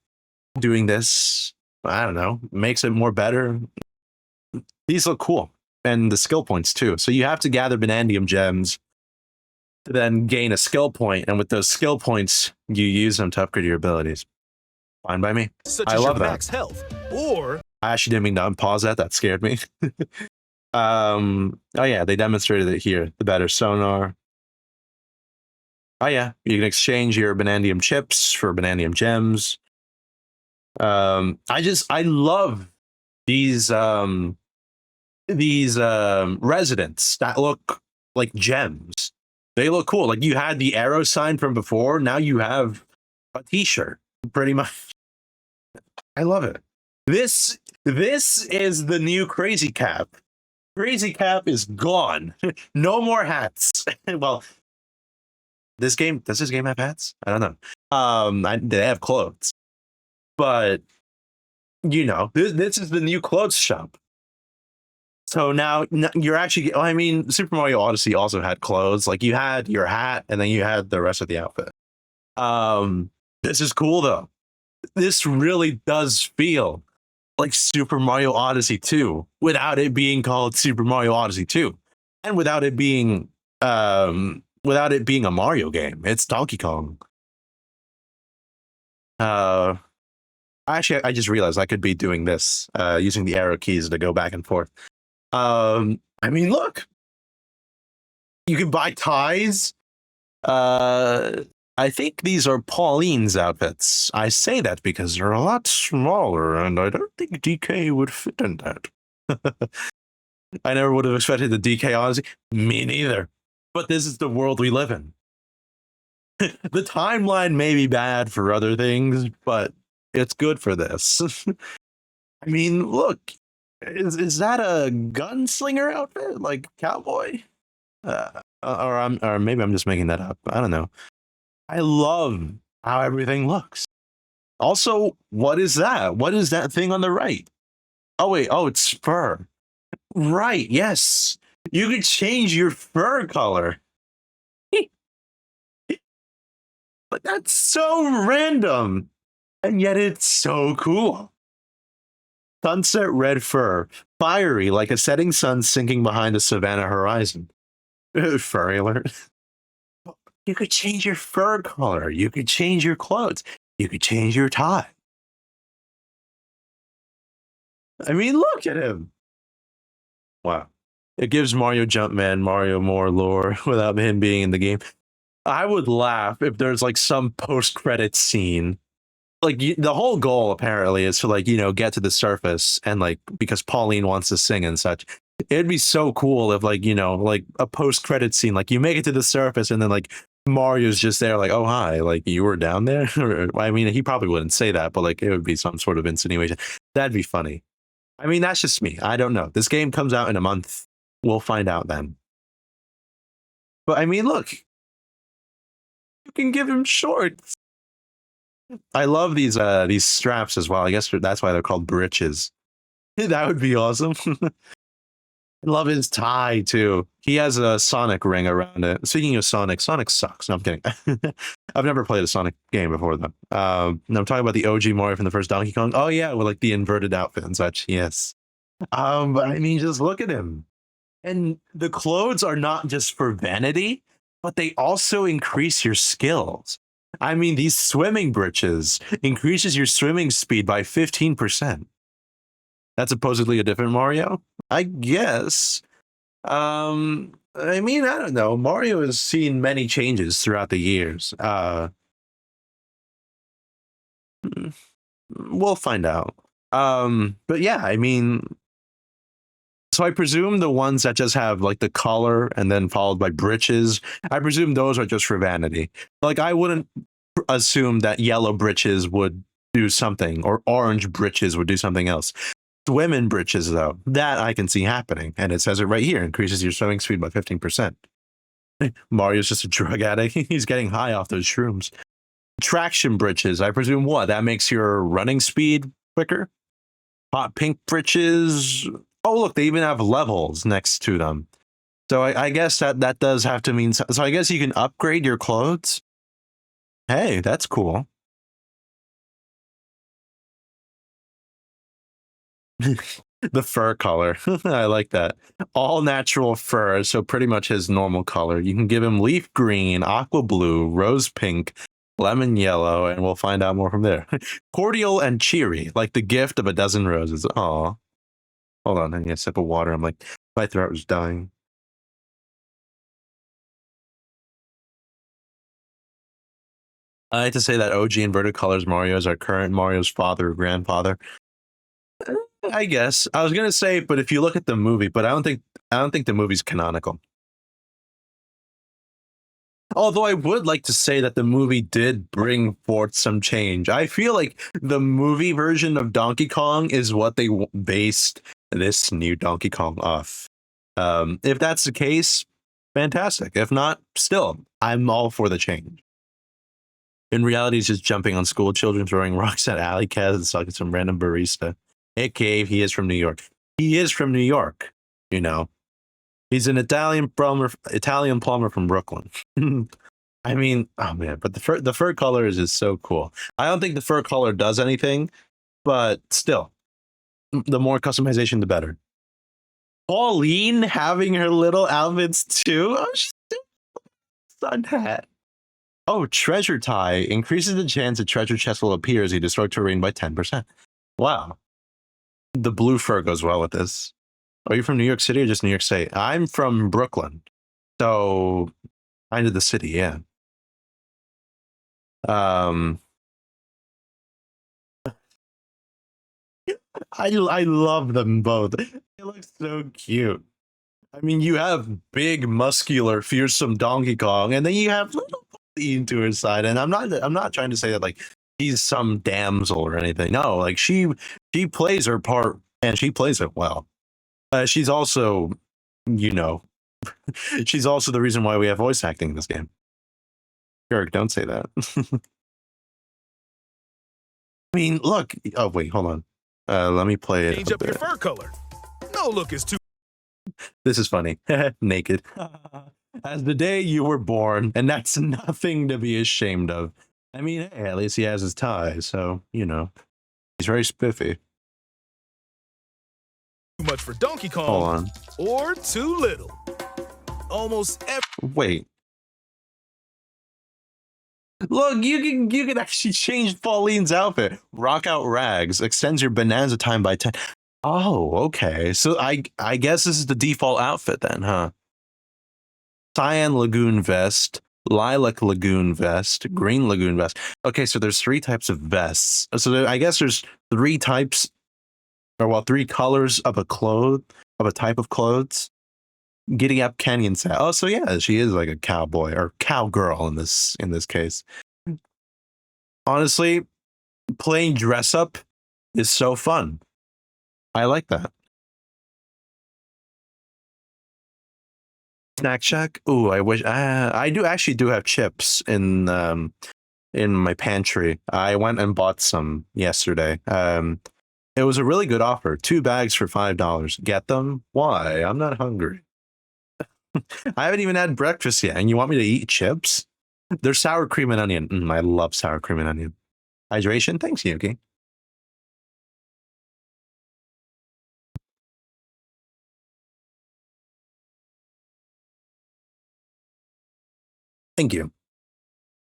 doing this? I don't know. Makes it more better. These look cool, and the skill points too. So you have to gather Banandium gems to then gain a skill point, and with those skill points, you use them to upgrade your abilities. Fine by me. Such I as love your that. max health, or I actually didn't mean to unpause that. That scared me. Oh yeah, they demonstrated it here. The better sonar. Oh yeah, you can exchange your Banandium chips for Banandium gems. I love these residents that look like gems. They look cool. Like you had the arrow sign from before, now you have a t-shirt pretty much. I love it. This is the new Crazy Cap. Crazy Cap is gone. No more hats. Well, does this game have hats? I don't know. They have clothes. But you know, this is the new clothes shop. So now you're actually, I mean, Super Mario Odyssey also had clothes. Like you had your hat and then you had the rest of the outfit. This is cool though. This really does feel like Super Mario Odyssey 2 without it being called Super Mario Odyssey 2 and without it being a Mario game. It's Donkey Kong. Actually, I just realized I could be doing this, using the arrow keys to go back and forth. I mean, look, you can buy ties. I think these are Pauline's outfits. I say that because they're a lot smaller, and I don't think DK would fit in that. I never would have expected the DK Odyssey. Me neither. But this is the world we live in. The timeline may be bad for other things, but it's good for this. I mean, look, is that a gunslinger outfit, like cowboy? Or maybe I'm just making that up. I don't know. I love how everything looks. Also, what is that? What is that thing on the right? Oh wait, it's fur. Right, yes. You could change your fur color. But that's so random. And yet it's so cool. Sunset red fur, fiery like a setting sun sinking behind the savanna horizon. Furry alert. You could change your fur color. You could change your clothes. You could change your tie. I mean, look at him. Wow. It gives Mario Jumpman Mario more lore without him being in the game. I would laugh if there's like some post-credit scene. Like the whole goal apparently is to like, you know, get to the surface and like because Pauline wants to sing and such. It'd be so cool if like, you know, like a post-credit scene, like you make it to the surface and then like Mario's just there, like, oh hi, like you were down there. I mean, he probably wouldn't say that, but like it would be some sort of insinuation. That'd be funny. I mean, that's just me. I don't know. This game comes out in a month. We'll find out then. But I mean, look, you can give him shorts. I love these straps as well. I guess that's why they're called breeches. That would be awesome. I love his tie too. He has a Sonic ring around it. Speaking of Sonic, Sonic sucks. No, I'm kidding. I've never played a Sonic game before though. I'm talking about the OG Mario from the first Donkey Kong. Oh yeah, with like the inverted outfit and such. Yes. But I mean, just look at him. And the clothes are not just for vanity, but they also increase your skills. I mean, these swimming breeches increases your swimming speed by 15%. That's supposedly a different Mario, I guess. I mean, I don't know. Mario has seen many changes throughout the years. We'll find out. But yeah, I mean, so I presume the ones that just have like the collar and then followed by breeches, I presume those are just for vanity. Like I wouldn't assume that yellow breeches would do something or orange breeches would do something else. Swimming breeches, though, that I can see happening. And it says it right here, increases your swimming speed by 15%. Mario's just a drug addict. He's getting high off those shrooms. Traction breeches, I presume what? That makes your running speed quicker? Hot pink breeches. Oh, look, they even have levels next to them. So I guess that does have to mean... So I guess you can upgrade your clothes? Hey, that's cool. The fur color. I like that. All natural fur, so pretty much his normal color. You can give him leaf green, aqua blue, rose pink, lemon yellow, and we'll find out more from there. Cordial and cheery, like the gift of a dozen roses. Aw. Hold on, I need a sip of water. I'm like, my throat was dying. I like to say that OG inverted colors Mario is our current Mario's father or grandfather. I guess I was gonna say, but if you look at the movie, but I don't think the movie's canonical. Although I would like to say that the movie did bring forth some change. I feel like the movie version of Donkey Kong is what they based this new Donkey Kong off. If that's the case, fantastic. If not, still, I'm all for the change. In reality, he's just jumping on school children, throwing rocks at alley cats, and sucking some random barista. AKA, he is from New York. He is from New York, you know. He's an Italian plumber from Brooklyn. I mean, oh man, but the fur color is just so cool. I don't think the fur color does anything, but still, the more customization, the better. Pauline having her little outfits too. Oh, she's sun hat. Oh, treasure tie increases the chance a treasure chest will appear as you destroy terrain by 10%. Wow. The blue fur goes well with this. Are you from New York City or just New York State? I'm from Brooklyn. So, kind of the city, yeah. I love them both. They look so cute. I mean, you have big, muscular, fearsome Donkey Kong, and then you have little Pauline to her side. And I'm not trying to say that like he's some damsel or anything. No, like she plays her part and she plays it well. She's also, you know, she's also the reason why we have voice acting in this game. Eric, don't say that. I mean, look. Oh wait, hold on. Let me play it. Change up your fur color. No look is too. This is funny. Naked. As the day you were born, and that's nothing to be ashamed of. I mean, hey, at least he has his tie, so, you know, he's very spiffy. Too much for Donkey Kong. Hold on. Or too little. Almost every. Wait. Look, you can actually change Pauline's outfit. Rock out rags extends your Bananza time by 10. Oh, okay. So I guess this is the default outfit then, huh? Cyan Lagoon vest, lilac lagoon vest, green lagoon vest. Okay, so there's 3 types of vests. So I guess there's 3 types, or well, 3 colors of a type of clothes. Giddy Up Canyon set. Oh, so yeah, she is like a cowboy or cowgirl in this case. Honestly, playing dress up is so fun. I like that. Snack Shack. Ooh, I wish I do actually do have chips in my pantry. I went and bought some yesterday. It was a really good offer. 2 bags for $5. Get them? Why? I'm not hungry. I haven't even had breakfast yet, and you want me to eat chips? They're sour cream and onion. I love sour cream and onion. Hydration? Thanks, Yuki. Thank you.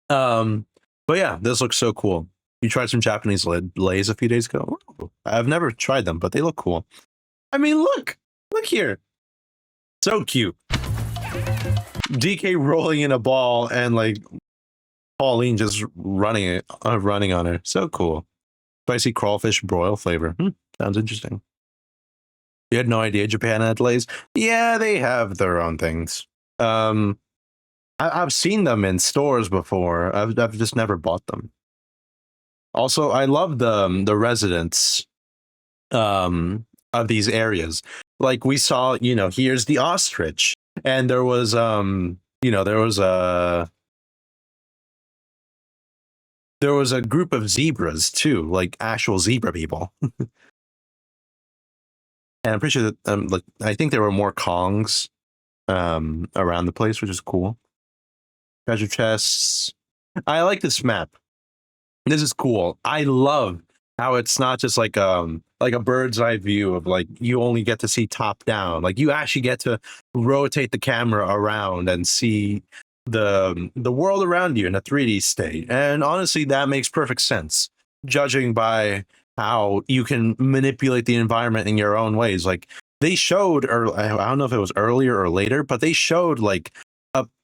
But yeah, this looks so cool. You tried some Japanese Lays a few days ago? Ooh, I've never tried them, but they look cool. I mean, look here. So cute. DK rolling in a ball and like Pauline just running on her. So cool. Spicy crawfish broil flavor. Sounds interesting. You had no idea Japan had Lays? Yeah, they have their own things. I've seen them in stores before. I've just never bought them. Also, I love the residents of these areas. Like we saw, here's the ostrich, and there was there was a group of zebras too, like actual zebra people. And I'm pretty sure that I think there were more Kongs around the place, which is cool. Treasure chests. I like this map. This is cool. I love how it's not just like a bird's eye view of like you only get to see top down. Like you actually get to rotate the camera around and see the world around you in a 3D state. And honestly, that makes perfect sense, judging by how you can manipulate the environment in your own ways. Like they showed, or I don't know if it was earlier or later, but they showed like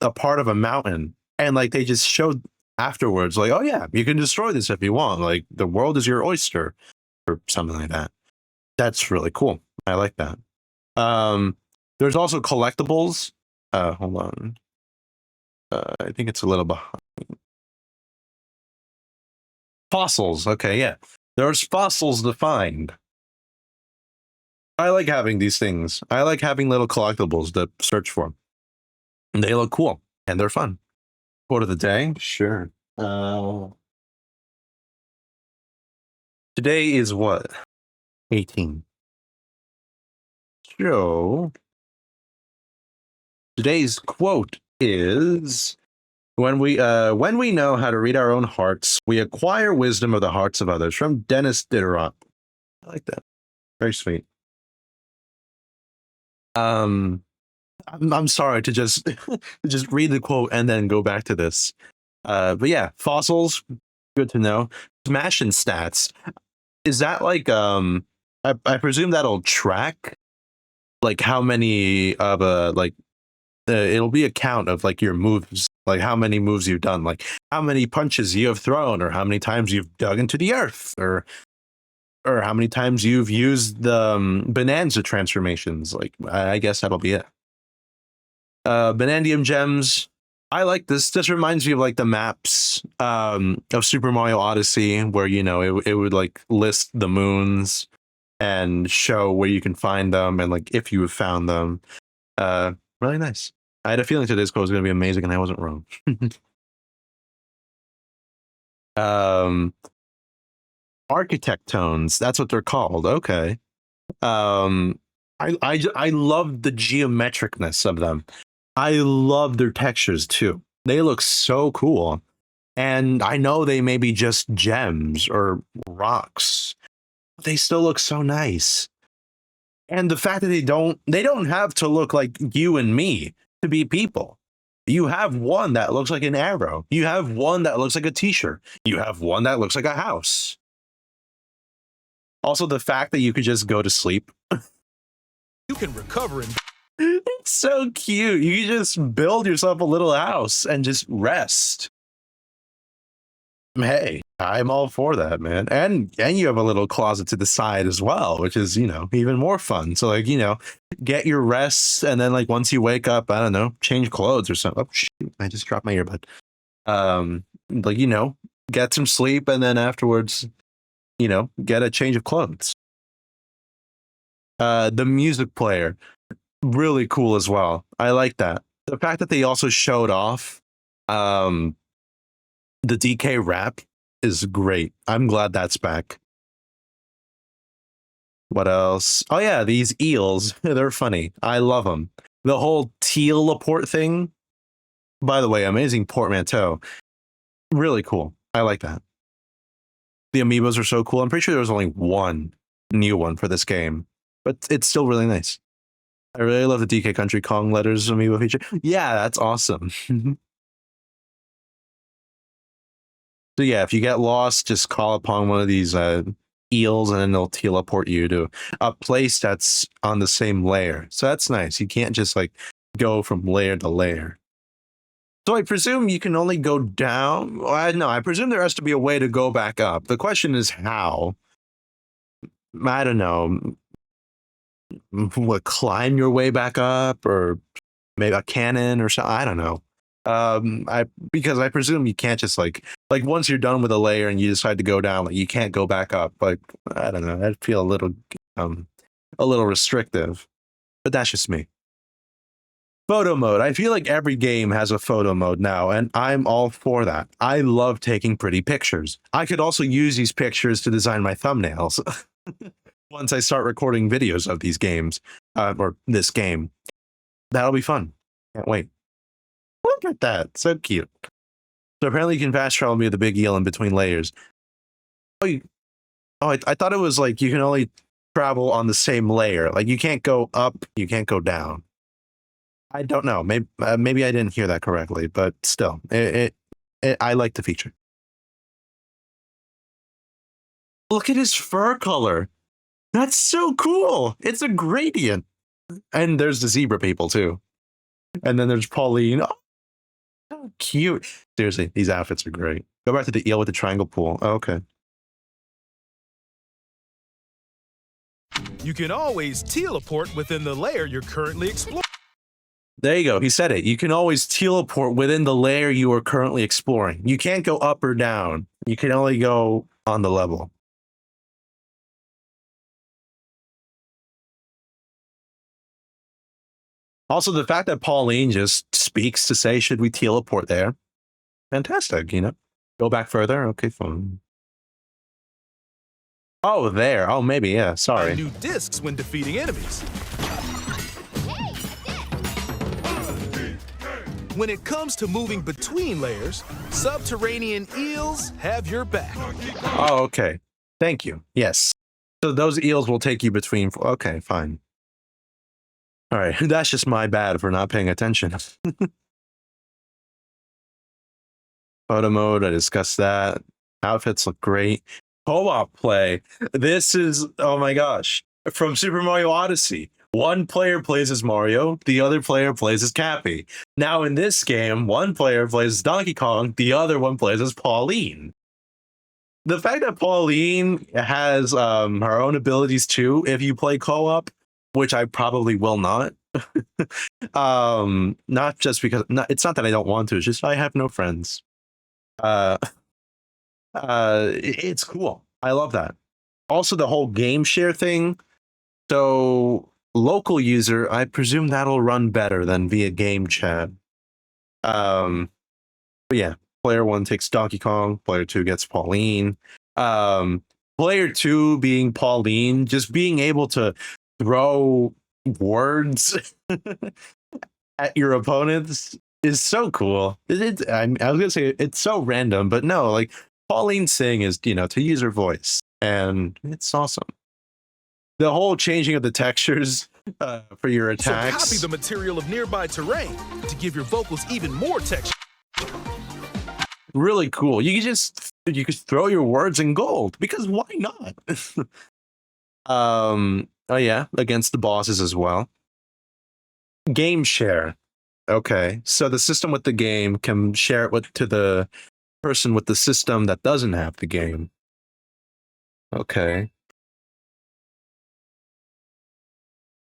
a part of a mountain, and like they just showed afterwards, like, oh yeah, you can destroy this if you want. Like the world is your oyster, or something like that. That's really cool. I like that. There's also collectibles. Hold on. I think it's a little behind. Fossils. Okay, yeah. There's fossils to find. I like having these things. I like having little collectibles to search for. And they look cool and they're fun. Quote of the day? Sure. Today is what? 18. So today's quote is when we know how to read our own hearts, we acquire wisdom of the hearts of others, from Dennis Diderot. I like that. Very sweet. I'm sorry to just read the quote and then go back to this. But yeah, fossils, good to know. Smashing stats. Is that like I presume that'll track like how many of it'll be a count of like your moves, like how many moves you've done, like how many punches you have thrown, or how many times you've dug into the earth, or how many times you've used the Bananza transformations. Like I guess that'll be it. Banandium gems. I like this. This reminds me of like the maps of Super Mario Odyssey, where it would like list the moons and show where you can find them and like if you have found them. Really nice. I had a feeling today's quote was going to be amazing, and I wasn't wrong. Architect tones. That's what they're called. Okay. I love the geometricness of them. I love their textures too. They look so cool. And I know they may be just gems or rocks. They still look so nice. And the fact that they don't have to look like you and me to be people. You have one that looks like an arrow. You have one that looks like a t-shirt. You have one that looks like a house. Also, the fact that you could just go to sleep. You can recover and It's so cute. You can just build yourself a little house and just rest. Hey, I'm all for that, man. And you have a little closet to the side as well, which is, even more fun. So like, get your rest, and then like once you wake up, I don't know, change clothes or something. Oh shoot, I just dropped my earbud. Like, get some sleep, and then afterwards, get a change of clothes. The music player, really cool as well. I like that. The fact that they also showed off the DK rap is great. I'm glad that's back. What else? Oh yeah, these eels. They're funny. I love them. The whole teleport thing. By the way, amazing portmanteau. Really cool. I like that. The amiibos are so cool. I'm pretty sure there was only one new one for this game, but it's still really nice. I really love the DK Country Kong letters amiibo feature. Yeah, that's awesome. So yeah, if you get lost, just call upon one of these eels, and then they'll teleport you to a place that's on the same layer. So that's nice. You can't just like go from layer to layer. So I presume you can only go down. No, I presume there has to be a way to go back up. The question is how. I don't know. What, climb your way back up, or maybe a cannon or something? I don't know. Because I presume you can't just like once you're done with a layer and you decide to go down, like you can't go back up. Like, I don't know, I'd feel a little restrictive, but that's just me. Photo mode. I feel like every game has a photo mode now, and I'm all for that. I love taking pretty pictures. I could also use these pictures to design my thumbnails once I start recording videos of these games, or this game. That'll be fun. Can't wait. Look at that. So cute. So apparently you can fast travel via the big eel in between layers. I thought it was like you can only travel on the same layer. Like you can't go up, you can't go down. I don't know. Maybe I didn't hear that correctly, but still, I like the feature. Look at his fur color. That's so cool. It's a gradient. And there's the zebra people too. And then there's Pauline. Oh, so cute. Seriously, these outfits are great. Go back to the eel with the triangle pool. Oh, okay. You can always teleport within the layer you're currently exploring. There you go. He said it. You can always teleport within the layer you are currently exploring. You can't go up or down. You can only go on the level. Also, the fact that Pauline just speaks to say, should we teleport there? Fantastic, Go back further? Okay, fine. Oh, there. Oh, maybe, yeah. Sorry. New discs when defeating enemies. When it comes to moving between layers, subterranean eels have your back. Oh, okay. Thank you. Yes. So those eels will take you between. Okay, fine. All right. That's just my bad for not paying attention. Photo mode. I discussed that. Outfits look great. Co-op play. This is, oh my gosh, from Super Mario Odyssey. One player plays as Mario, the other player plays as Cappy. Now in this game, one player plays as Donkey Kong, the other one plays as Pauline. The fact that Pauline has her own abilities too, if you play co-op, which I probably will not. Not just because it's not that I don't want to, it's just I have no friends. It's cool. I love that. Also, the whole game share thing. So local user, I presume that'll run better than via game chat. But yeah, player 1 takes Donkey Kong, player 2 gets Pauline. Player 2 being Pauline, just being able to throw words at your opponents is so cool. I was gonna say it's so random, but no, like Pauline saying is, to use her voice, and it's awesome. The whole changing of the textures for your attacks. So copy the material of nearby terrain to give your vocals even more texture. Really cool. You could throw your words in gold, because why not? Oh yeah, against the bosses as well. Game share. Okay, so the system with the game can share it to the person with the system that doesn't have the game. Okay.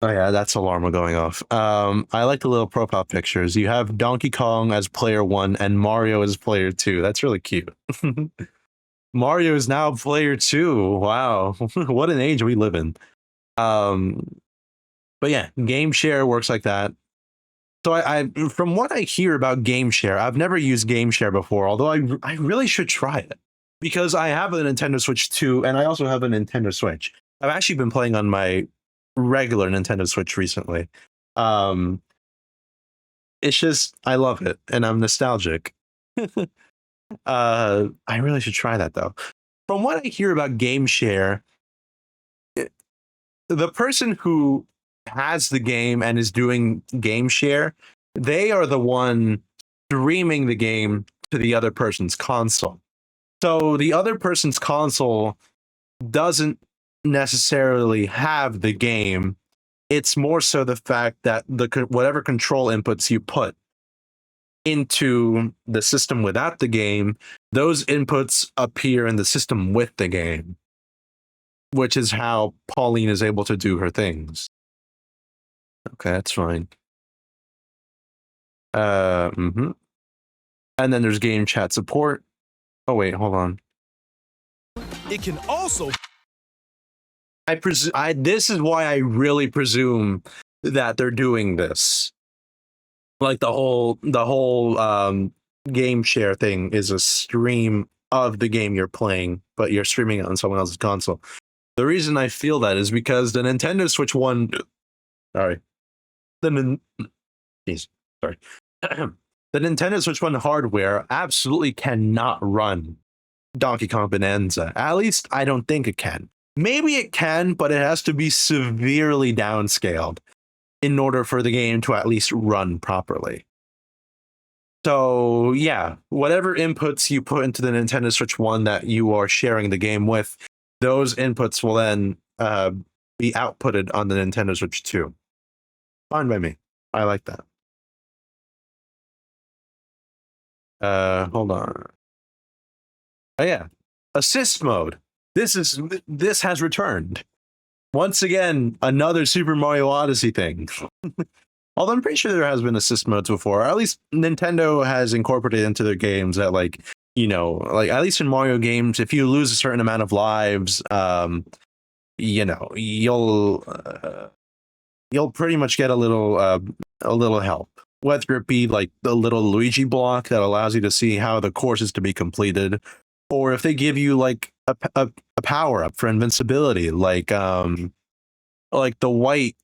Oh yeah, that's alarm going off. I like the little profile pictures. You have Donkey Kong as player 1 and Mario as player 2. That's really cute. Mario is now player 2. Wow, what an age we live in. But yeah, game share works like that. So I from what I hear about game share, I've never used game share before, although I really should try it because I have a Nintendo Switch 2 and I also have a Nintendo Switch. I've actually been playing on my regular Nintendo Switch recently. It's just I love it and I'm nostalgic. I really should try that though. From what I hear about game share, the person who has the game and is doing game share, they are the one streaming the game to the other person's console. So the other person's console doesn't necessarily have the game. It's more so the fact that whatever control inputs you put into the system without the game, those inputs appear in the system with the game, which is how Pauline is able to do her things. Okay, that's fine. And then there's game chat support. Oh wait, hold on. It can also This is why I really presume that they're doing this. Like the whole game share thing is a stream of the game you're playing, but you're streaming it on someone else's console. The reason I feel that is because the Nintendo Switch 1 sorry. The Nintendo Switch 1 hardware absolutely cannot run Donkey Kong Bonanza. At least I don't think it can. Maybe it can, but it has to be severely downscaled in order for the game to at least run properly. So yeah, whatever inputs you put into the Nintendo Switch 1 that you are sharing the game with, those inputs will then be outputted on the Nintendo Switch 2. Fine by me. I like that. Hold on. Oh yeah, assist mode. This has returned. Once again, another Super Mario Odyssey thing. Although I'm pretty sure there has been assist modes before, or at least Nintendo has incorporated into their games that, like, you know, like at least in Mario games, if you lose a certain amount of lives, you know, you'll pretty much get a little help. Whether it be like the little Luigi block that allows you to see how the course is to be completed, or if they give you like a power up for invincibility, like the white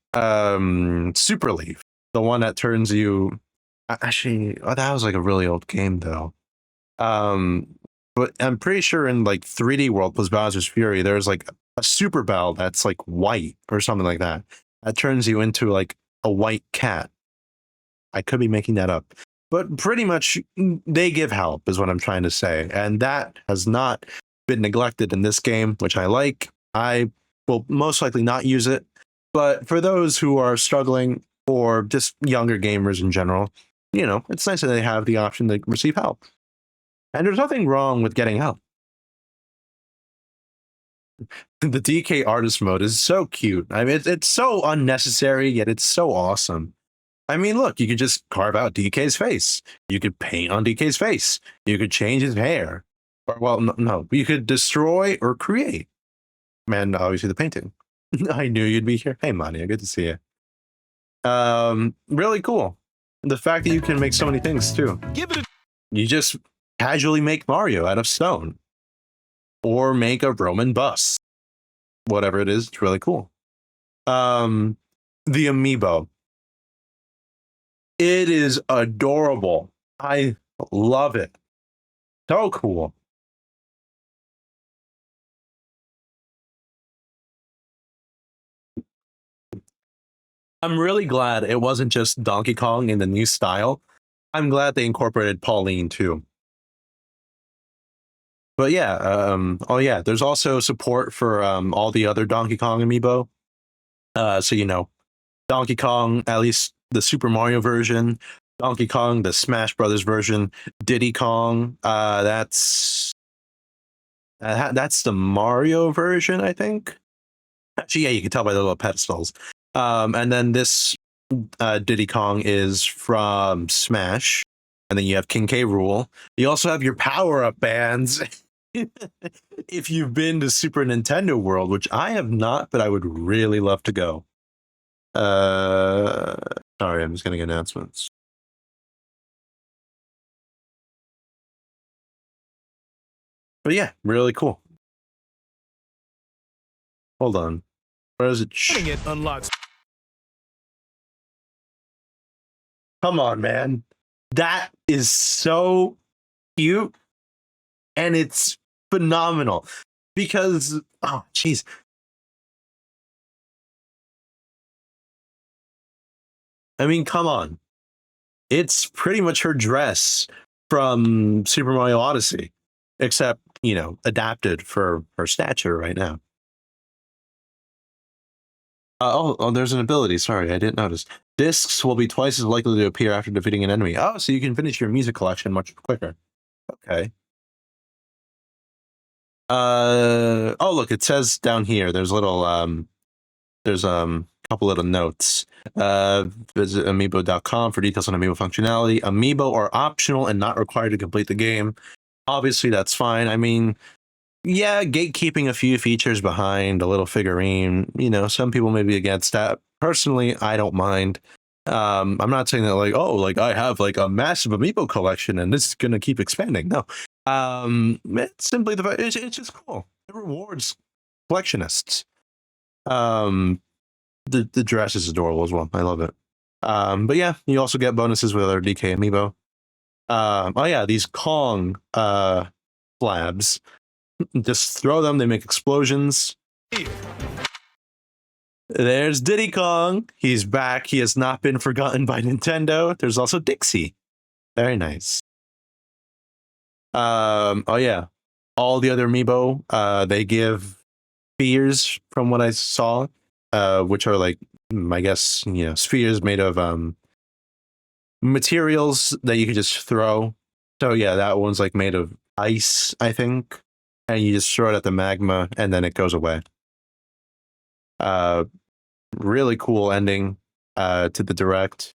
super leaf, the one that turns you. Actually, that was like a really old game though. But I'm pretty sure in like 3D World plus Bowser's Fury, there's like a super bell that's like white or something like that. That turns you into like a white cat. I could be making that up. But pretty much they give help is what I'm trying to say. And that has not been neglected in this game, which I like. I will most likely not use it. But for those who are struggling or just younger gamers in general, you know, it's nice that they have the option to receive help. And there's nothing wrong with getting help. The DK artist mode is so cute. I mean, it's so unnecessary, yet it's so awesome. I mean, look, you could just carve out DK's face. You could paint on DK's face. You could change his hair. Or, well, no, you could destroy or create. And obviously the painting. I knew you'd be here. Hey, Mania, good to see you. Really cool. The fact that you can make so many things, too. give it a You just casually make Mario out of stone. Or make a Roman bus. Whatever it is, it's really cool. The amiibo. It is adorable. I love it. So cool. I'm really glad it wasn't just Donkey Kong in the new style. I'm glad they incorporated Pauline too. But yeah, oh yeah, there's also support for all the other Donkey Kong amiibo. So you know, Donkey Kong, at least the Super Mario version, Donkey Kong, the Smash Brothers version. Diddy Kong, that's the Mario version, I think. Actually, yeah, you can tell by the little pedestals. And then this Diddy Kong is from Smash. And then you have King K. Rool. You also have your power-up bands. If you've been to Super Nintendo World, which I have not, but I would really love to go. Sorry, I'm just getting announcements. But yeah, really cool. Hold on. Where is it? Winning it unlocks. Come on, man. That is so cute. And it's phenomenal. Because, oh, jeez. I mean, come on. It's pretty much her dress from Super Mario Odyssey, except, adapted for her stature right now. There's an ability. Sorry, I didn't notice. Discs will be twice as likely to appear after defeating an enemy. Oh, so you can finish your music collection much quicker. Okay. Oh, look, it says down here. There's a couple little notes. Visit amiibo.com for details on amiibo functionality. Amiibo are optional and not required to complete the game. Obviously, that's fine. I mean, yeah, gatekeeping a few features behind a little figurine. Some people may be against that. Personally, I don't mind. I'm not saying that I have a massive amiibo collection and this is gonna keep expanding. No. It's simply it's just cool. It rewards collectionists. The dress is adorable as well. I love it. But yeah, you also get bonuses with other DK amiibo. Oh yeah, these Kong flabs. Just throw them, they make explosions. There's Diddy Kong. He's back. He has not been forgotten by Nintendo. There's also Dixie. Very nice. Oh yeah. All the other amiibo, they give spheres from what I saw, which are I guess, spheres made of materials that you can just throw. So yeah, that one's made of ice, I think. And you just throw it at the magma and then it goes away. Really cool ending to the direct.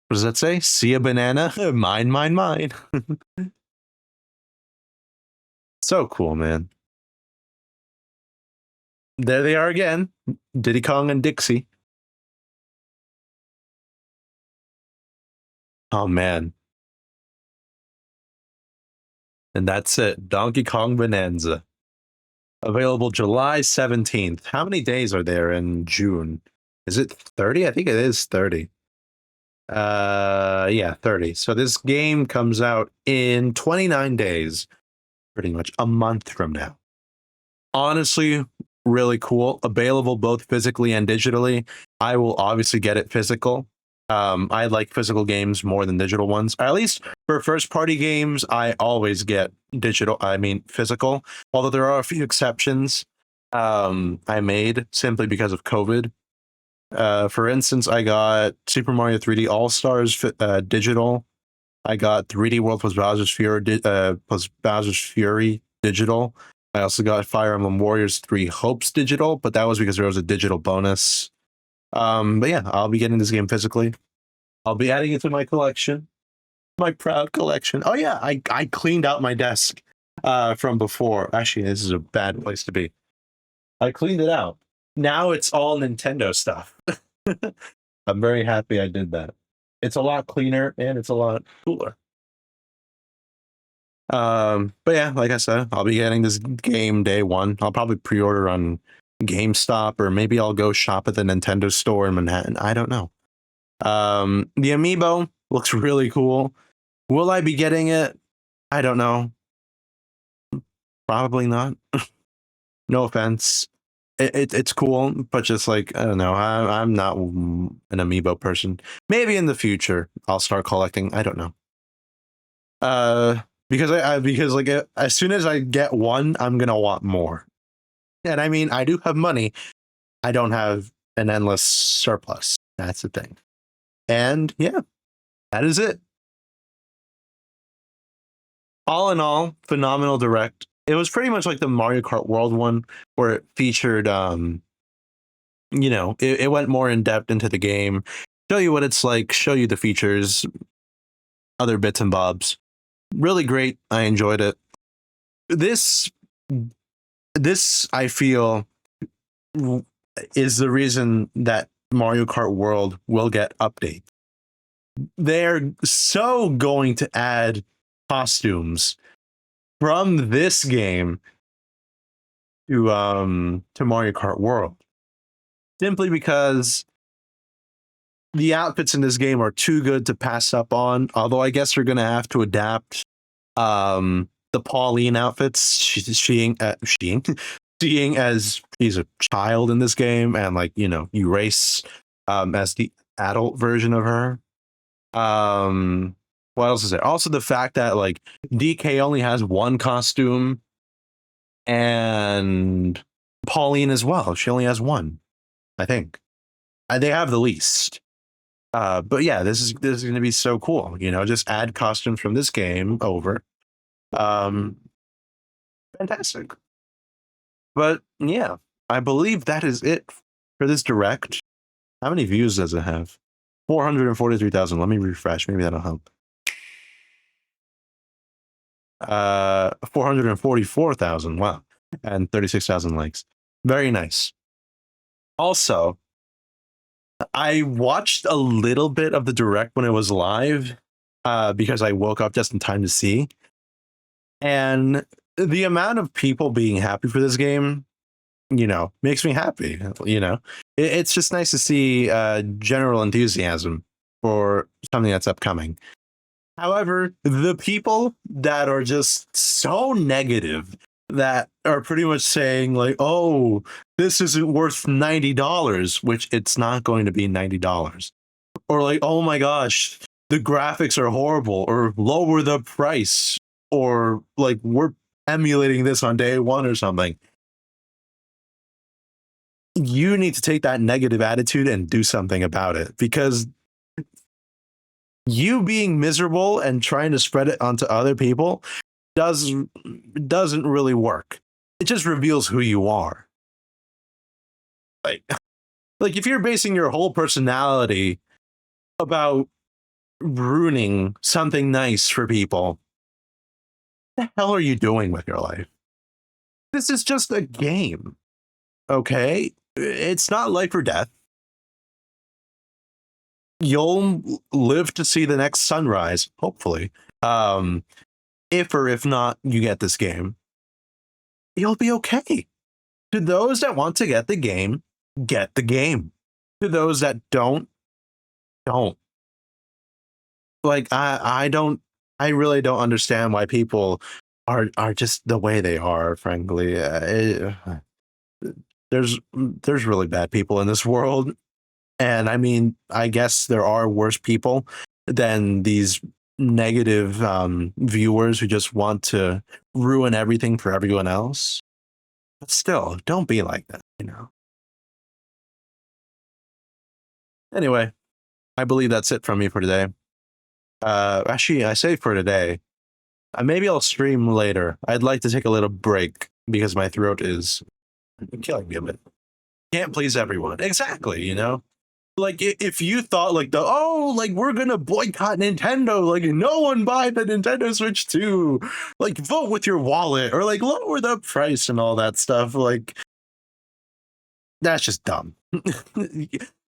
What does that say? See a banana? Mine, mine, mine. So cool, man. There they are again. Diddy Kong and Dixie. Oh, man. And that's it. Donkey Kong Bananza. Available July 17th. How many days are there in June? Is it 30? I think it is 30. Yeah, 30. So this game comes out in 29 days. Pretty much a month from now. Honestly, really cool. Available both physically and digitally. I will obviously get it physical. I like physical games more than digital ones. At least for first party games, I always get physical. Although there are a few exceptions I made simply because of COVID. For instance, I got Super Mario 3D All Stars digital. I got 3D World plus Bowser's Fury digital. I also got Fire Emblem Warriors 3 Hopes digital, but that was because there was a digital bonus. But yeah, I'll be getting this game physically. I'll be adding it to my collection. My proud collection. Oh yeah, I cleaned out my desk from before. Actually, this is a bad place to be. I cleaned it out. Now it's all Nintendo stuff. I'm very happy I did that. It's a lot cleaner and it's a lot cooler. But yeah, like I said, I'll be getting this game day one. I'll probably pre-order on GameStop, or maybe I'll go shop at the Nintendo store in Manhattan. I don't know. The amiibo looks really cool. Will I be getting it? I don't know. Probably not. No offense. It's cool, but just I don't know. I'm not an amiibo person. Maybe in the future I'll start collecting. I don't know. Because as soon as I get one, I'm gonna want more. And I mean, I do have money. I don't have an endless surplus. That's the thing. And yeah, that is it. All in all, phenomenal direct. It was pretty much like the Mario Kart World one, where it featured it went more in depth into the game, show you what it's like, show you the features, other bits and bobs. Really great. I enjoyed it. This I feel is the reason that Mario Kart World will get updates. They're so going to add costumes from this game to Mario Kart World, simply because the outfits in this game are too good to pass up on. Although I guess you're gonna have to adapt the Pauline outfits. Seeing as she's a child in this game, and you race as the adult version of her. What else is there? Also, the fact that DK only has one costume, and Pauline as well. She only has one, I think. They have the least. But yeah, this is going to be so cool. Just add costumes from this game over. Fantastic. But yeah, I believe that is it for this direct. How many views does it have? 443,000. Let me refresh. Maybe that'll help. 444,000. Wow. And 36,000 likes. Very nice. Also, I watched a little bit of the direct when it was live because I woke up just in time to see. And the amount of people being happy for this game, makes me happy. It's just nice to see general enthusiasm for something that's upcoming. However, the people that are just so negative, that are pretty much saying oh, this isn't worth $90, which it's not going to be $90. Or oh my gosh, the graphics are horrible, or lower the price, or we're emulating this on day one or something. You need to take that negative attitude and do something about it, because you being miserable and trying to spread it onto other people doesn't really work. It just reveals who you are. If you're basing your whole personality about ruining something nice for people, what the hell are you doing with your life? This is just a game. Okay? It's not life or death. You'll live to see the next sunrise, hopefully. If or if not, you get this game, you'll be okay. To those that want to get the game, get the game. To those that don't. I really don't understand why people are just the way they are, frankly. There's really bad people in this world. And I mean, I guess there are worse people than these negative viewers who just want to ruin everything for everyone else. But still, don't be like that, Anyway, I believe that's it from me for today. Actually, I say for today. Maybe I'll stream later. I'd like to take a little break because my throat is killing me a bit. Can't please everyone. Exactly, if you thought we're gonna boycott Nintendo, no one buy the Nintendo Switch 2, vote with your wallet, or lower the price and all that stuff, that's just dumb.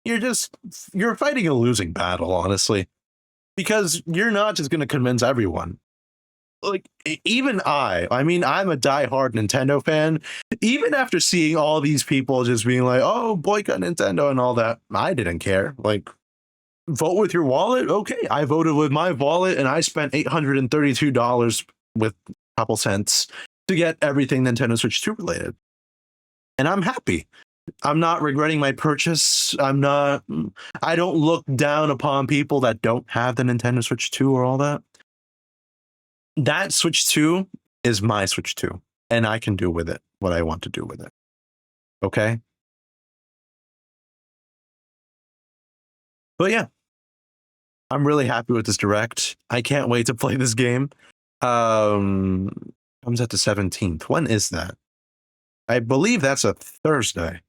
You're fighting a losing battle, honestly, because you're not just gonna convince everyone. Even I'm a diehard Nintendo fan. Even after seeing all these people just being oh, boycott Nintendo and all that, I didn't care. Vote with your wallet? Okay, I voted with my wallet, and I spent $832 with a couple cents to get everything Nintendo Switch 2 related. And I'm happy. I'm not regretting my purchase. I don't look down upon people that don't have the Nintendo Switch 2 or all that. That Switch 2 is my Switch 2, and I can do with it what I want to do with it. Okay? But yeah, I'm really happy with this direct. I can't wait to play this game. Comes out the 17th. When is that? I believe that's a Thursday.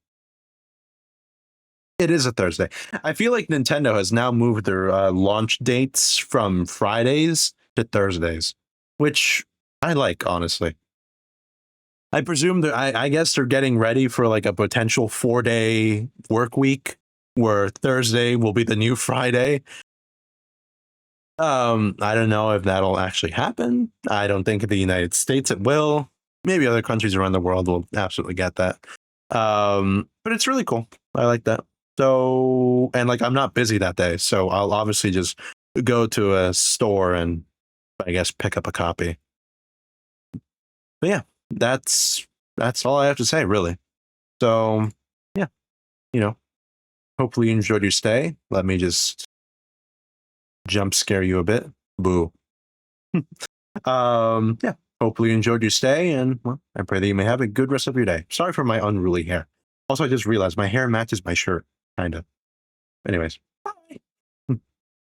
It is a Thursday. I feel like Nintendo has now moved their launch dates from Fridays to Thursdays, which I like, honestly. I presume that I guess they're getting ready for like a potential 4-day work week where Thursday will be the new Friday. I don't know if that'll actually happen. I don't think in the United States it will. Maybe other countries around the world will absolutely get that. But it's really cool. I like that. So, and like I'm not busy that day, so I'll obviously just go to a store and I guess pick up a copy. But yeah, that's all I have to say, really. So yeah, you know, hopefully you enjoyed your stay. Let me just jump scare you a bit. Boo. Yeah, hopefully you enjoyed your stay, and well, I pray that you may have a good rest of your day. Sorry for my unruly hair. Also, I just realized my hair matches my shirt, kind of. Anyways.